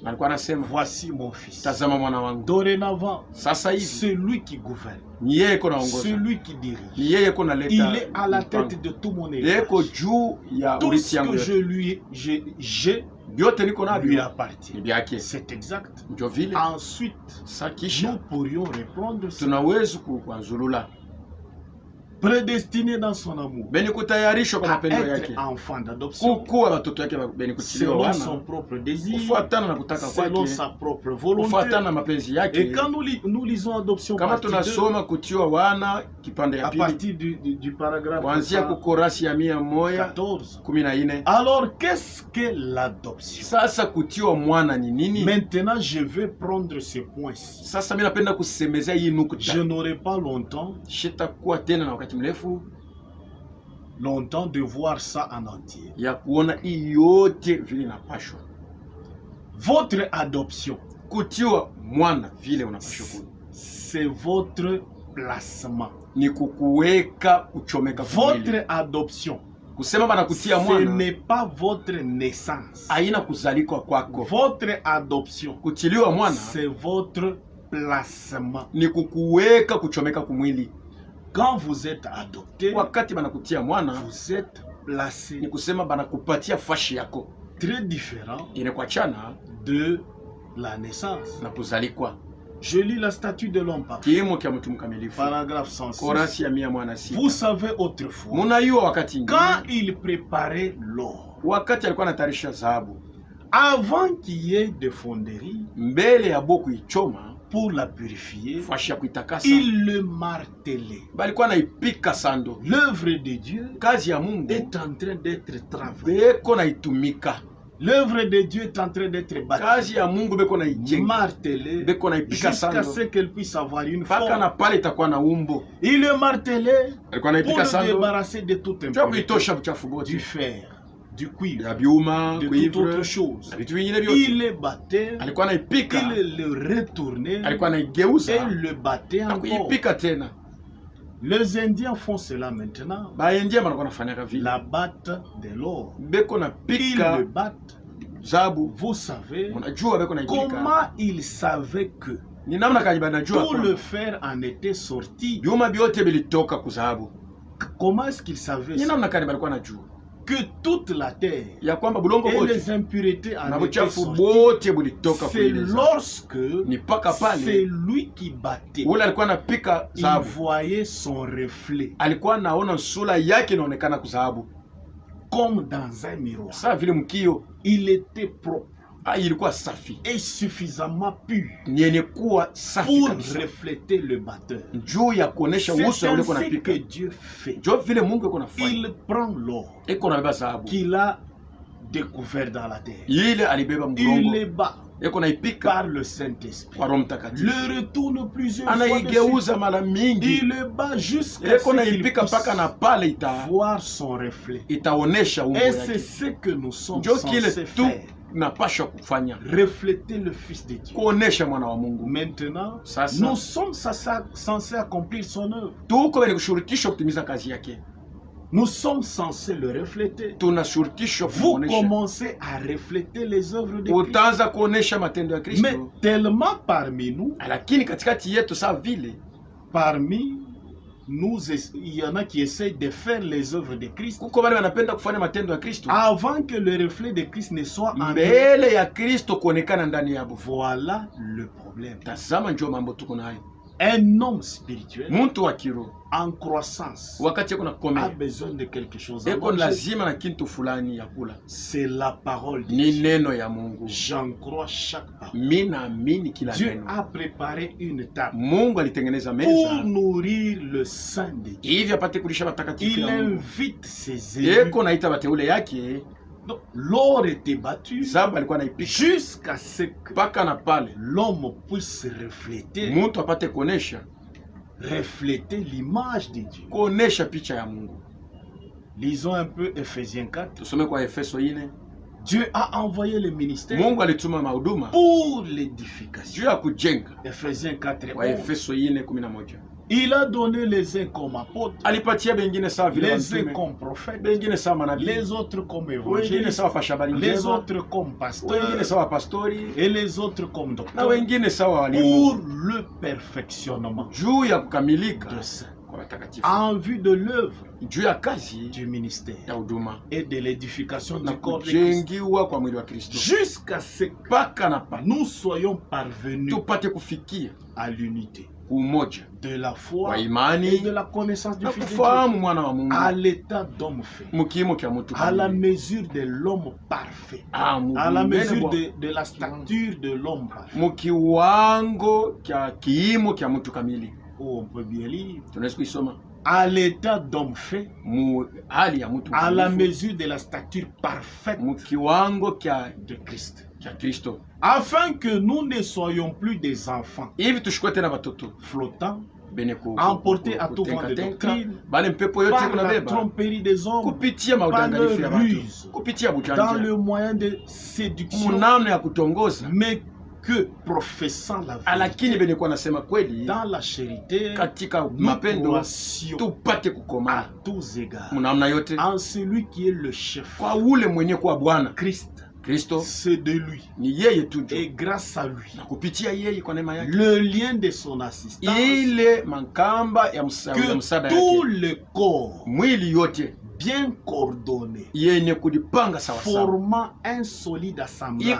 Speaker 1: voici mon fils. Dorénavant, c'est lui qui gouverne, celui qui dirige. Il est à la tête de tout mon héritage. Tout ce que j'ai lui appartient. C'est exact. Ensuite, nous pourrions répondre prédestiné dans son amour à être enfant d'adoption selon son propre désir, selon sa propre volonté. Et quand nous lisons adoption à partir du paragraphe 14, alors qu'est-ce que l'adoption? Maintenant je vais prendre ce point-ci. Je n'aurai pas longtemps de voir ça en entier. Votre adoption, c'est votre placement. Votre adoption, ce n'est pas votre naissance. Votre adoption, c'est votre placement. Quand vous êtes adopté, vous êtes placé. Très différent de la naissance. Je lis la statue de l'homme parfait. Paragraphe 106. Vous savez autrefois, quand il préparait l'or, avant qu'il y ait de fonderie, pour la purifier, il le martelait. L'œuvre de Dieu est en train d'être travaillée. L'œuvre de Dieu est en train d'être bâtie, martelée, jusqu'à ce qu'elle puisse avoir une forme. Il le martelait pour le débarrasser de toute impureté, du fer, du cuivre, de toute autre chose. Il le battait, il le retournait et le battait encore. Les Indiens font cela maintenant. La batte de l'or. Ils le battent. Vous savez comment ils savaient que tout le fer en était sorti? Comment est-ce qu'ils savaient ça? Que toute la terre et les impuretés en étaient sorties, c'est lorsque c'est lui qui battait, il voyait son reflet comme dans un miroir. Il était propre. ilikuwa safi,
Speaker 2: est suffisamment pur
Speaker 1: pour
Speaker 2: refléter le batteur.
Speaker 1: C'est
Speaker 2: ainsi que Dieu fait. Il prend l'or qu'il a découvert dans la terre. Il les bat par le Saint-Esprit. Le retourne plusieurs fois dessus. Il le bat jusqu'à ce qu'il puisse voir son reflet. Et c'est ce que nous sommes censés faire. Refléter le Fils de Dieu. Maintenant, nous sommes censés accomplir son œuvre. Nous sommes censés le refléter. Vous commencez à refléter les œuvres de Christ. Mais tellement parmi nous, parmi nous, il y en a qui essayent de faire les œuvres de Christ avant que le reflet de Christ ne soit en eux. Voilà le problème. Un homme spirituel en croissance a besoin de quelque chose à manger. C'est la parole de Dieu. J'en crois chaque parole. Dieu a préparé une table pour nourrir le saint de Dieu. Il invite ses élus. Donc, l'or était battu jusqu'à ce que l'homme puisse refléter l'image de Dieu. Lisons un peu Ephésiens 4. Dieu a envoyé le ministère pour l'édification. Ephésiens 4. Il a donné les uns comme apôtres, les uns comme prophètes, les autres comme évangélistes, les autres comme pasteurs et les autres comme docteurs pour le perfectionnement de saints, en vue de l'œuvre du ministère et de l'édification du corps de Christ, jusqu'à ce que nous soyons parvenus à l'unité de la foi et de la connaissance du Fils de Dieu, à l'état d'homme fait, à la mesure de l'homme parfait, à la mesure de la stature de l'homme parfait. Oh, on peut bien lire. À l'état d'homme fait, à la mesure de la stature parfaite de Christ. Afin que nous ne soyons plus des enfants flottants, emportés à tout vent de doctrine, par la tromperie des hommes, par leur ruse, dans le moyen de séduction, mais que professant la vérité dans la charité, nous croissions à tous égards en celui qui est le chef, Christ. C'est de lui et grâce à lui, le lien de son assistance, que tout le corps bien coordonné, formant un solide assemblage,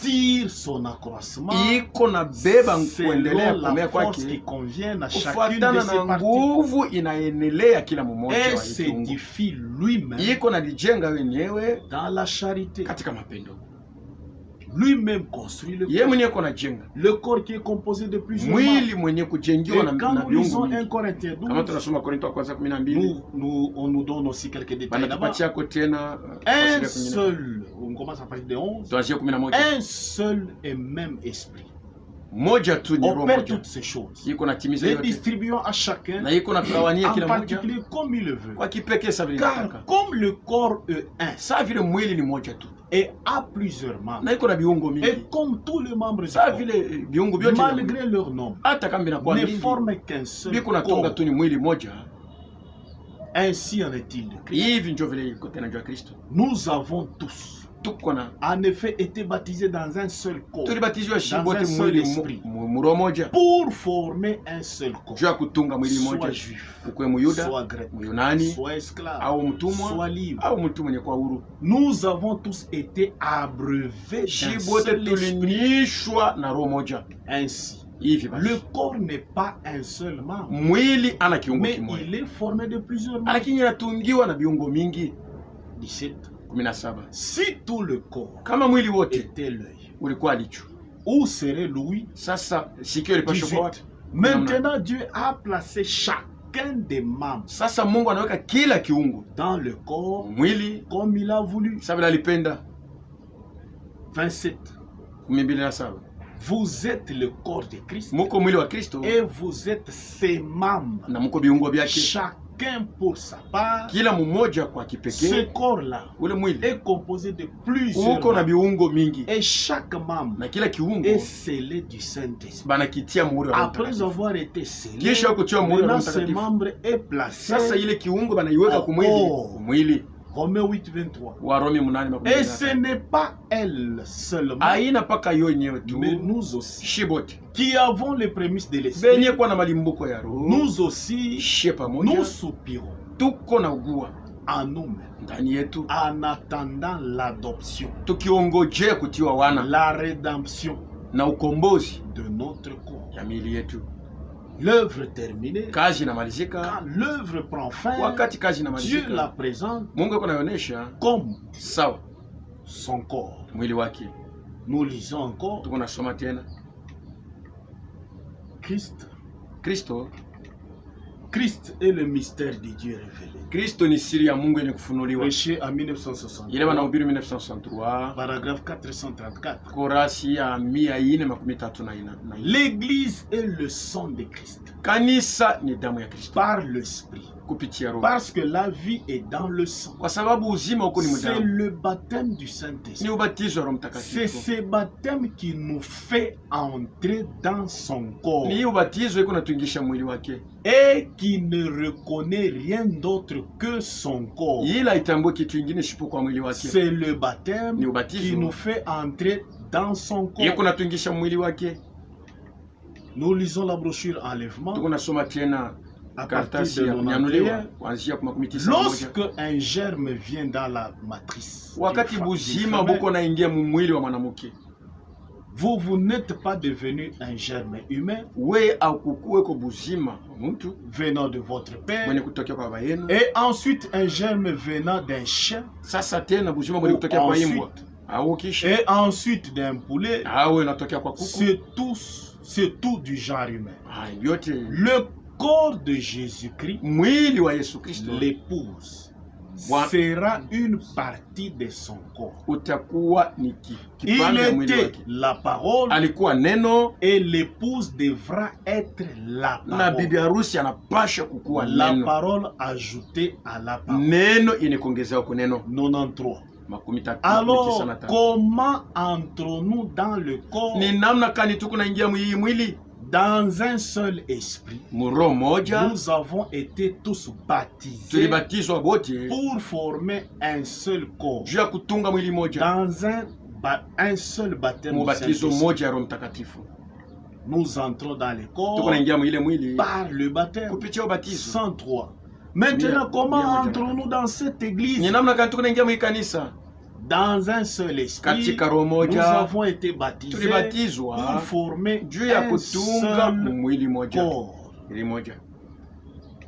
Speaker 2: tire son accroissement selon la force qui convient à chacune de ses parties, et s'édifie lui-même dans la charité. Lui-même construit le corps qui est composé de plusieurs membres. Et quand nous lisons 1 Corinthiens 12, on nous donne aussi quelques détails là-bas. Un seul, on commence à partir de 11, un seul et même esprit opère toutes ces choses, les distribuant à chacun en particulier comme il le veut. Car comme le corps est un et a plusieurs membres, et comme tous les membres du corps, malgré leur nombre, ne forment qu'un seul corps, ainsi en est-il de Christ. Nous avons tous en effet été baptisés dans un seul corps, dans un seul esprit, pour former un seul corps, soit juif, soit grec, soit esclave, soit libre. Nous avons tous été abreuvés d'un seul esprit. Ainsi, le corps n'est pas un seul membre, mais il est formé de plusieurs membres. 17. Si tout le corps
Speaker 1: kama mwili wote
Speaker 2: était l'œil,
Speaker 1: ulikuwa licho,
Speaker 2: où serait l'ouïe?
Speaker 1: sasa sikio lipasha kwa.
Speaker 2: Maintenant Dieu a placé chacun des membres
Speaker 1: Sasa Mungu anaweka kila kiungo
Speaker 2: dans le corps
Speaker 1: mwili
Speaker 2: comme il a voulu.
Speaker 1: sasa vile alipenda.
Speaker 2: 27.
Speaker 1: 27.
Speaker 2: Vous êtes le corps de Christ
Speaker 1: Muko mwili wa Kristo
Speaker 2: et vous êtes ses membres,
Speaker 1: na muko viungo vyake,
Speaker 2: chacun pour sa part.
Speaker 1: kila mmoja kwa
Speaker 2: Ce
Speaker 1: kipekee.
Speaker 2: corps-là
Speaker 1: Ule mwili
Speaker 2: est composé de plusieurs
Speaker 1: uko na
Speaker 2: membres
Speaker 1: viungo mingi
Speaker 2: et chaque membre
Speaker 1: na kila kiungo
Speaker 2: est scellé du Saint-Esprit.
Speaker 1: banakitia muhuri wa Roho
Speaker 2: Après
Speaker 1: Mtakatifu.
Speaker 2: avoir été scellé,
Speaker 1: Kisha kutiwa muhuri wa Roho
Speaker 2: maintenant ce
Speaker 1: Mtakatifu,
Speaker 2: membre est placé.
Speaker 1: sasa ile kiungo banaiweka kumwili.
Speaker 2: Romains 8, 23.
Speaker 1: Warumi 8:23.
Speaker 2: Et ce n'est pas elle seulement,
Speaker 1: Aina paka yo yenyewe tu,
Speaker 2: mais nous aussi,
Speaker 1: shibote
Speaker 2: qui avons les prémices de l'Esprit,
Speaker 1: benye kwa na malimbuko ya Roho,
Speaker 2: nous aussi,
Speaker 1: shie pamoja
Speaker 2: nous soupirons
Speaker 1: tuko na ugua
Speaker 2: en nous-mêmes,
Speaker 1: ndani yetu,
Speaker 2: en attendant l'adoption,
Speaker 1: tukiongojea kutiwa wana
Speaker 2: la rédemption
Speaker 1: na ukombozi
Speaker 2: de notre corps.
Speaker 1: ya miili yetu.
Speaker 2: L'œuvre terminée,
Speaker 1: Kazi inamalizika,
Speaker 2: quand l'œuvre prend fin,
Speaker 1: wakati kazi
Speaker 2: Dieu la
Speaker 1: inamalizika,
Speaker 2: présente
Speaker 1: Mungu yuko anaonyesha
Speaker 2: comme
Speaker 1: sawa
Speaker 2: son corps.
Speaker 1: mwili wake.
Speaker 2: Nous lisons encore,
Speaker 1: Tuko nasoma tena,
Speaker 2: Christ.
Speaker 1: Kristo
Speaker 2: Christ est le mystère de Dieu révélé.
Speaker 1: Kristo ni siri ya Mungu yenye kufunuliwa.
Speaker 2: Prêché en 1960.
Speaker 1: Ile banahubiri 1963,
Speaker 2: Paragraphe 434.
Speaker 1: korasi ya 434.
Speaker 2: L'église est le sang de Christ.
Speaker 1: Kanisa ni damu ya Kristo
Speaker 2: Par l'esprit.
Speaker 1: kupitia Roho,
Speaker 2: Parce que la vie est dans le sang.
Speaker 1: kwa sababu uzima uko ni
Speaker 2: C'est
Speaker 1: mdamu,
Speaker 2: le baptême du
Speaker 1: ni
Speaker 2: Saint-Esprit.
Speaker 1: ubatizo wa Roho
Speaker 2: C'est
Speaker 1: Mtakatifu,
Speaker 2: ce baptême qui nous fait entrer dans son corps
Speaker 1: ni ubatizo iko natuingisha mwili wake,
Speaker 2: et qui ne reconnaît rien d'autre que son corps.
Speaker 1: ila itambue kitu ingine sipo kwa mwili wake.
Speaker 2: C'est le baptême
Speaker 1: Ni ubatizo
Speaker 2: qui nous fait entrer dans son
Speaker 1: iko
Speaker 2: corps.
Speaker 1: natuingisha mwili wake.
Speaker 2: Nous lisons la brochure Enlèvement
Speaker 1: Tuko nasoma tena
Speaker 2: à partir
Speaker 1: karatasi
Speaker 2: de
Speaker 1: ya kunyanuliwa
Speaker 2: 91.
Speaker 1: kuanzia kwa 19.
Speaker 2: Lorsque un germe vient dans la matrice,
Speaker 1: Wakati
Speaker 2: d'une
Speaker 1: buzima
Speaker 2: femelle,
Speaker 1: buko naingia mu mwili wa mwanamke,
Speaker 2: vous n'êtes pas devenu un germe humain
Speaker 1: we au kukuweko buzima wa mtu
Speaker 2: venant de votre père,
Speaker 1: mwenye kutokea kwa baba yenu,
Speaker 2: et ensuite un germe venant d'un chien,
Speaker 1: sasa tena buzima mwenye kutokea kwa imbwa au kisha
Speaker 2: et ensuite d'un poulet.
Speaker 1: au inatokea kwa kuku.
Speaker 2: C'est tout du genre humain.
Speaker 1: Yote
Speaker 2: Le corps de Jésus-Christ,
Speaker 1: mwili wa Yesu Kristo,
Speaker 2: l'épouse,
Speaker 1: Wa-
Speaker 2: sera une partie de son corps.
Speaker 1: utakuwa ni
Speaker 2: Il
Speaker 1: kipande ya mwili
Speaker 2: était
Speaker 1: wake.
Speaker 2: la parole
Speaker 1: Alikuwa neno
Speaker 2: et l'épouse devra être la
Speaker 1: na bibi
Speaker 2: parole.
Speaker 1: harusi anapasha kukuwa
Speaker 2: La
Speaker 1: neno,
Speaker 2: parole ajoutée à la parole.
Speaker 1: neno inekuongezewa kwa neno.
Speaker 2: 93.
Speaker 1: 93.
Speaker 2: Alors, comment entrons-nous dans le corps
Speaker 1: Ni namna kani tuko naingia hii mwili
Speaker 2: dans un seul esprit?
Speaker 1: muro moja,
Speaker 2: Nous avons été tous baptisés
Speaker 1: tulibatizwa wote
Speaker 2: pour former un seul corps
Speaker 1: juu ya kutunga mwili moja,
Speaker 2: dans un seul baptême du
Speaker 1: mubatizo
Speaker 2: Saint-Esprit.
Speaker 1: moja ya Roho Mtakatifu.
Speaker 2: Nous entrons dans le
Speaker 1: Tuko
Speaker 2: corps
Speaker 1: naingia mwile mwili
Speaker 2: par le baptême.
Speaker 1: kupitia ubatizo.
Speaker 2: 103. Maintenant, comment entrons-nous dans cette
Speaker 1: Ni
Speaker 2: église?
Speaker 1: namna kani tuko naingia mwili kanisa
Speaker 2: Dans un seul esprit,
Speaker 1: katika roho
Speaker 2: nous
Speaker 1: moja,
Speaker 2: avons été baptisés
Speaker 1: tulibatizwa
Speaker 2: pour former
Speaker 1: juu ya
Speaker 2: un
Speaker 1: kutunga
Speaker 2: seul
Speaker 1: mwili moja,
Speaker 2: corps.
Speaker 1: mwili moja.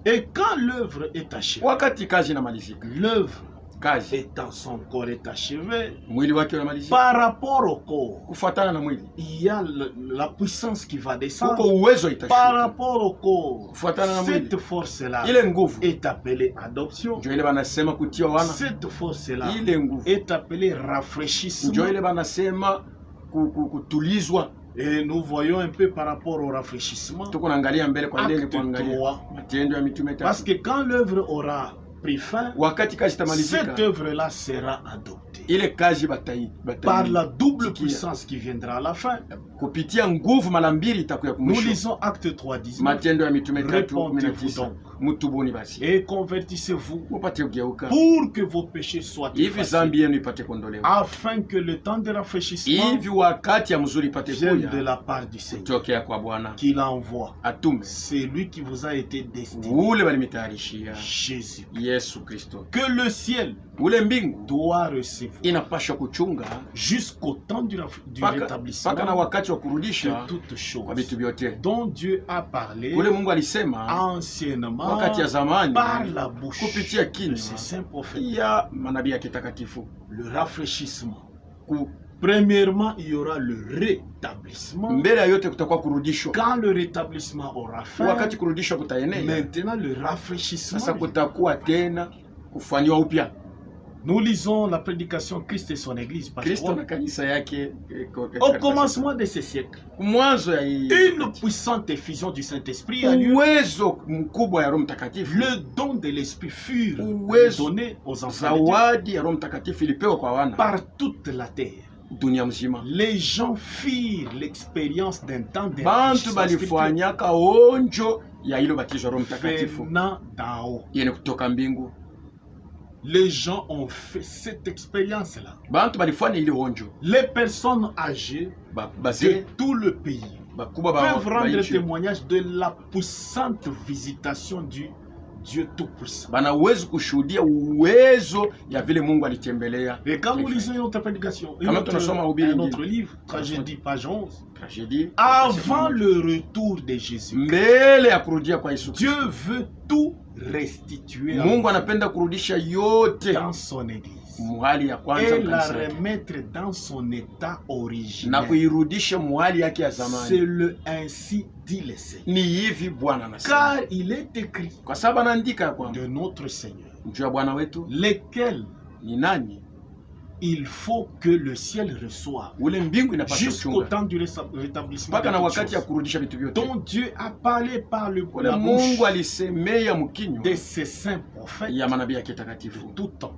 Speaker 2: Et quand l'œuvre est achevée,
Speaker 1: Wakati kazi inamalizika,
Speaker 2: l'œuvre
Speaker 1: kazi
Speaker 2: étant son corps est achevée,
Speaker 1: mwili wake unamalizika,
Speaker 2: par rapport au corps,
Speaker 1: kufuatana na mwili
Speaker 2: il y a la puissance qui va descendre.
Speaker 1: kuko uwezo
Speaker 2: Par
Speaker 1: itashuka,
Speaker 2: rapport au corps,
Speaker 1: kufuatana na mwili.
Speaker 2: cette force-là
Speaker 1: Ile nguvu
Speaker 2: est appelée adoption.
Speaker 1: ndio ile banasema kutia wana,
Speaker 2: Cette force-là
Speaker 1: ile nguvu
Speaker 2: est appelée
Speaker 1: ndio
Speaker 2: rafraîchissement.
Speaker 1: ile banasema kutulizwa.
Speaker 2: Et nous voyons un peu par rapport au rafraîchissement.
Speaker 1: Tuko naangalia mbele kwa ile ni
Speaker 2: Acte
Speaker 1: kuangalia
Speaker 2: 3.
Speaker 1: Matendo ya Mitume
Speaker 2: Parce
Speaker 1: 3.
Speaker 2: que quand l'œuvre aura pris fin,
Speaker 1: Wakati kazi
Speaker 2: cette
Speaker 1: itamalizika,
Speaker 2: œuvre-là sera adoptée
Speaker 1: ile kazi
Speaker 2: par la double
Speaker 1: Sikia.
Speaker 2: puissance qui viendra à la fin.
Speaker 1: kupitia nguvu mara mbili itakuya
Speaker 2: Nous
Speaker 1: kumwisho.
Speaker 2: lisons Acte 3, 19.
Speaker 1: Matendo ya Mitume 3:19.
Speaker 2: donc.
Speaker 1: Mutubuni basi
Speaker 2: Et convertissez-vous
Speaker 1: mupate kugeuka
Speaker 2: pour que vos péchés soient
Speaker 1: hivi
Speaker 2: effacés,
Speaker 1: zambi yenu ipate kuondolewa,
Speaker 2: afin que le temps de rafraîchissement
Speaker 1: hivi wakati ya mzuri ipate
Speaker 2: vienne de
Speaker 1: kuya
Speaker 2: la part du Seigneur,
Speaker 1: kutokea kwa Bwana
Speaker 2: qu'il envoie.
Speaker 1: atume
Speaker 2: C'est lui qui vous a été destiné,
Speaker 1: ule balimitayarishia
Speaker 2: Jésus.
Speaker 1: Yesu Kristo.
Speaker 2: Que le ciel
Speaker 1: Ule mbingu
Speaker 2: doit recevoir
Speaker 1: inapasha kuchunga
Speaker 2: jusqu'au temps du rétablissement
Speaker 1: de
Speaker 2: toutes choses dont Dieu a parlé anciennement par la bouche de ses saints prophètes. Le rafraîchissement. Premièrement, il y aura le rétablissement. Quand le rétablissement aura fait, maintenant le rafraîchissement. Nous lisons la prédication Christ et son Église. Au commencement de ce siècle, une puissante effusion du Saint-Esprit a lieu. Le don de l'Esprit fut donné aux enfants de Dieu par toute la terre. Les gens firent l'expérience d'un temps de venant d'en haut. Les gens ont fait cette expérience-là. Les personnes âgées de tout le pays peuvent rendre témoignage de la puissante visitation du Dieu Tout-Puissant. Et quand nous lisons notre prédication, un autre livre, Tragédie, page 11, avant le retour de Jésus, Dieu veut tout restituer dans son Église et la remettre dans son état originel. C'est le ainsi dit le Seigneur. Car il est écrit de notre Seigneur, lesquels il faut que le ciel reçoive jusqu'au temps du rétablissement dont Dieu a parlé par la bouche de ses saints prophètes de tout temps,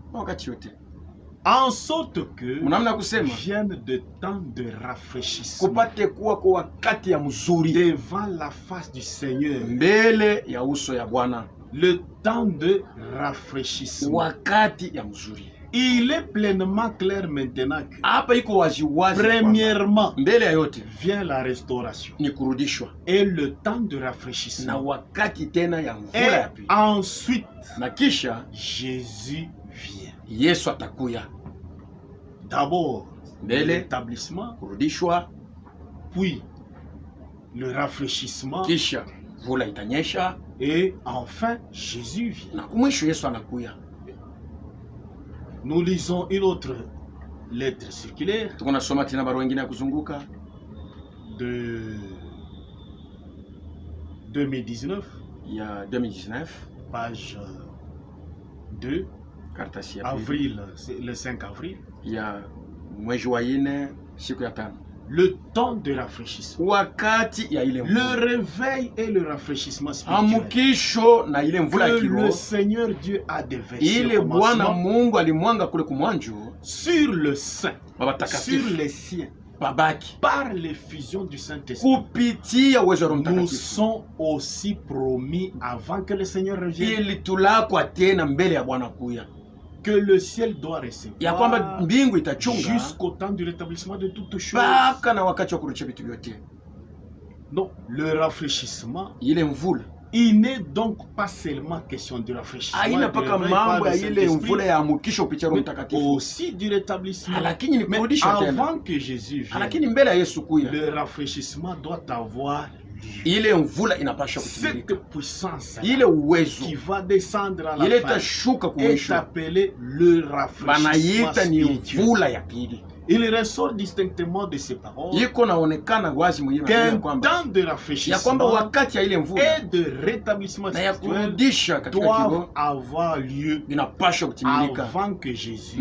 Speaker 2: en sorte que vienne de temps de rafraîchissement devant la face du Seigneur. Le temps de rafraîchissement. Il est pleinement clair maintenant que premièrement vient la restauration et le temps de rafraîchissement. Et ensuite Jésus vient. D'abord l'établissement, puis le rafraîchissement, et enfin Jésus vient. Nous lisons une autre lettre circulaire de 2019, page 2, avril, le 5 avril. Le temps de rafraîchissement. Le réveil et le rafraîchissement spirituel que le Seigneur Dieu a déversé sur le saint, sur les siens, par l'effusion du Saint-Esprit. Nous sommes aussi promis avant que le Seigneur revienne que le ciel doit recevoir jusqu'au temps du rétablissement de toutes choses. Non, le rafraîchissement, il n'est donc pas seulement question du rafraîchissement, mais aussi du rétablissement. Mais avant que Jésus vienne, le rafraîchissement doit avoir cette puissance qui va descendre à la fin est appelée le rafraîchissement spirituel. Il ressort distinctement de ces paroles qu'un temps de rafraîchissement et de rétablissement spirituel doivent avoir lieu avant que Jésus,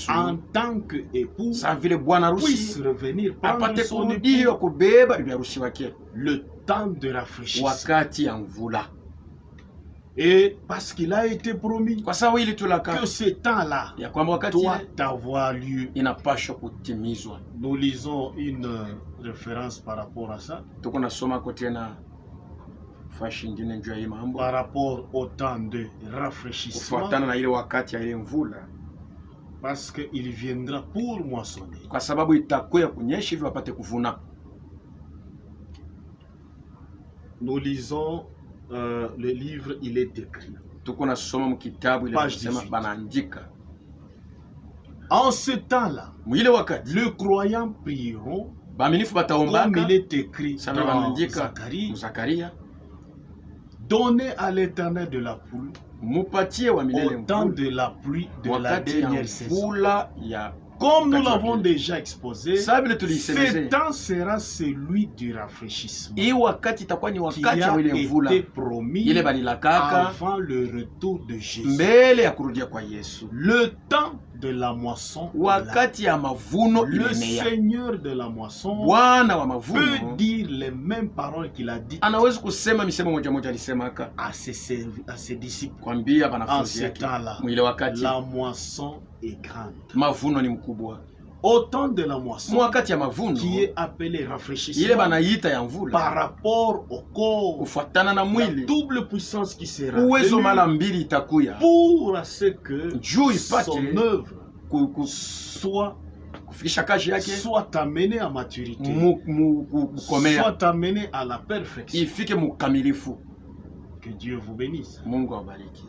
Speaker 2: en tant qu'époux, puisse revenir prendre son époux. Le temps de rafraîchissement. Et parce qu'il a été promis que ce temps-là doit avoir lieu. Nous lisons une référence par rapport à ça. Par rapport au temps de rafraîchissement. Parce qu'il viendra pour moissonner. Nous lisons le livre, il est écrit. Page 18. En ce temps-là,
Speaker 1: mwile wakati
Speaker 2: le croyant prieront
Speaker 1: baaminifu
Speaker 2: comme
Speaker 1: bataombaka
Speaker 2: il est écrit
Speaker 1: sababu
Speaker 2: dans
Speaker 1: banaandika
Speaker 2: Zacharie.
Speaker 1: Zakaria,
Speaker 2: Donnez à l'Éternel de la pluie
Speaker 1: mupatie wa milele
Speaker 2: au temps
Speaker 1: mvula
Speaker 2: de la pluie de la
Speaker 1: wakati ya
Speaker 2: dernière saison.
Speaker 1: mvula ya
Speaker 2: Comme nous
Speaker 1: wakati wa
Speaker 2: l'avons
Speaker 1: pili.
Speaker 2: déjà exposé,
Speaker 1: Sawa vile
Speaker 2: ce
Speaker 1: tulisemezea,
Speaker 2: temps sera celui du rafraîchissement
Speaker 1: hii wakati itakuwa ni
Speaker 2: qui
Speaker 1: wakati
Speaker 2: a
Speaker 1: wa ile mvula
Speaker 2: été promis
Speaker 1: ile balilakaka
Speaker 2: avant le retour de Jésus.
Speaker 1: mbele ya kurudia kwa Yesu.
Speaker 2: Le temps de la moisson,
Speaker 1: Wakati ya mavuno
Speaker 2: le
Speaker 1: imenea,
Speaker 2: Seigneur de la moisson
Speaker 1: Bwana wa
Speaker 2: peut
Speaker 1: mavuno
Speaker 2: dire les mêmes paroles qu'il a dites
Speaker 1: anaweza kusema misemo moja moja alisemaka
Speaker 2: à ses disciples.
Speaker 1: kwambia
Speaker 2: En
Speaker 1: banafunzi
Speaker 2: ce
Speaker 1: yake,
Speaker 2: temps-là,
Speaker 1: mwile wakati
Speaker 2: la moisson est grande.
Speaker 1: mavuno ni mkubwa.
Speaker 2: Au temps de la moisson,
Speaker 1: Mwakati ya mavuno
Speaker 2: qui est appelé
Speaker 1: ile
Speaker 2: rafraîchissement
Speaker 1: banaita ya
Speaker 2: par
Speaker 1: mvula
Speaker 2: rapport au corps,
Speaker 1: kufuatana na
Speaker 2: la
Speaker 1: mwili,
Speaker 2: double puissance qui sera
Speaker 1: uwezo
Speaker 2: venue
Speaker 1: mara mbili itakuya
Speaker 2: pour à ce que
Speaker 1: juu
Speaker 2: son
Speaker 1: ipate
Speaker 2: œuvre
Speaker 1: soit kufikisha kazi yake
Speaker 2: soit amenée à maturité,
Speaker 1: kukomea,
Speaker 2: soit amenée à la perfection.
Speaker 1: ifike mukamilifu.
Speaker 2: Que Dieu vous bénisse.
Speaker 1: Mungu awabariki.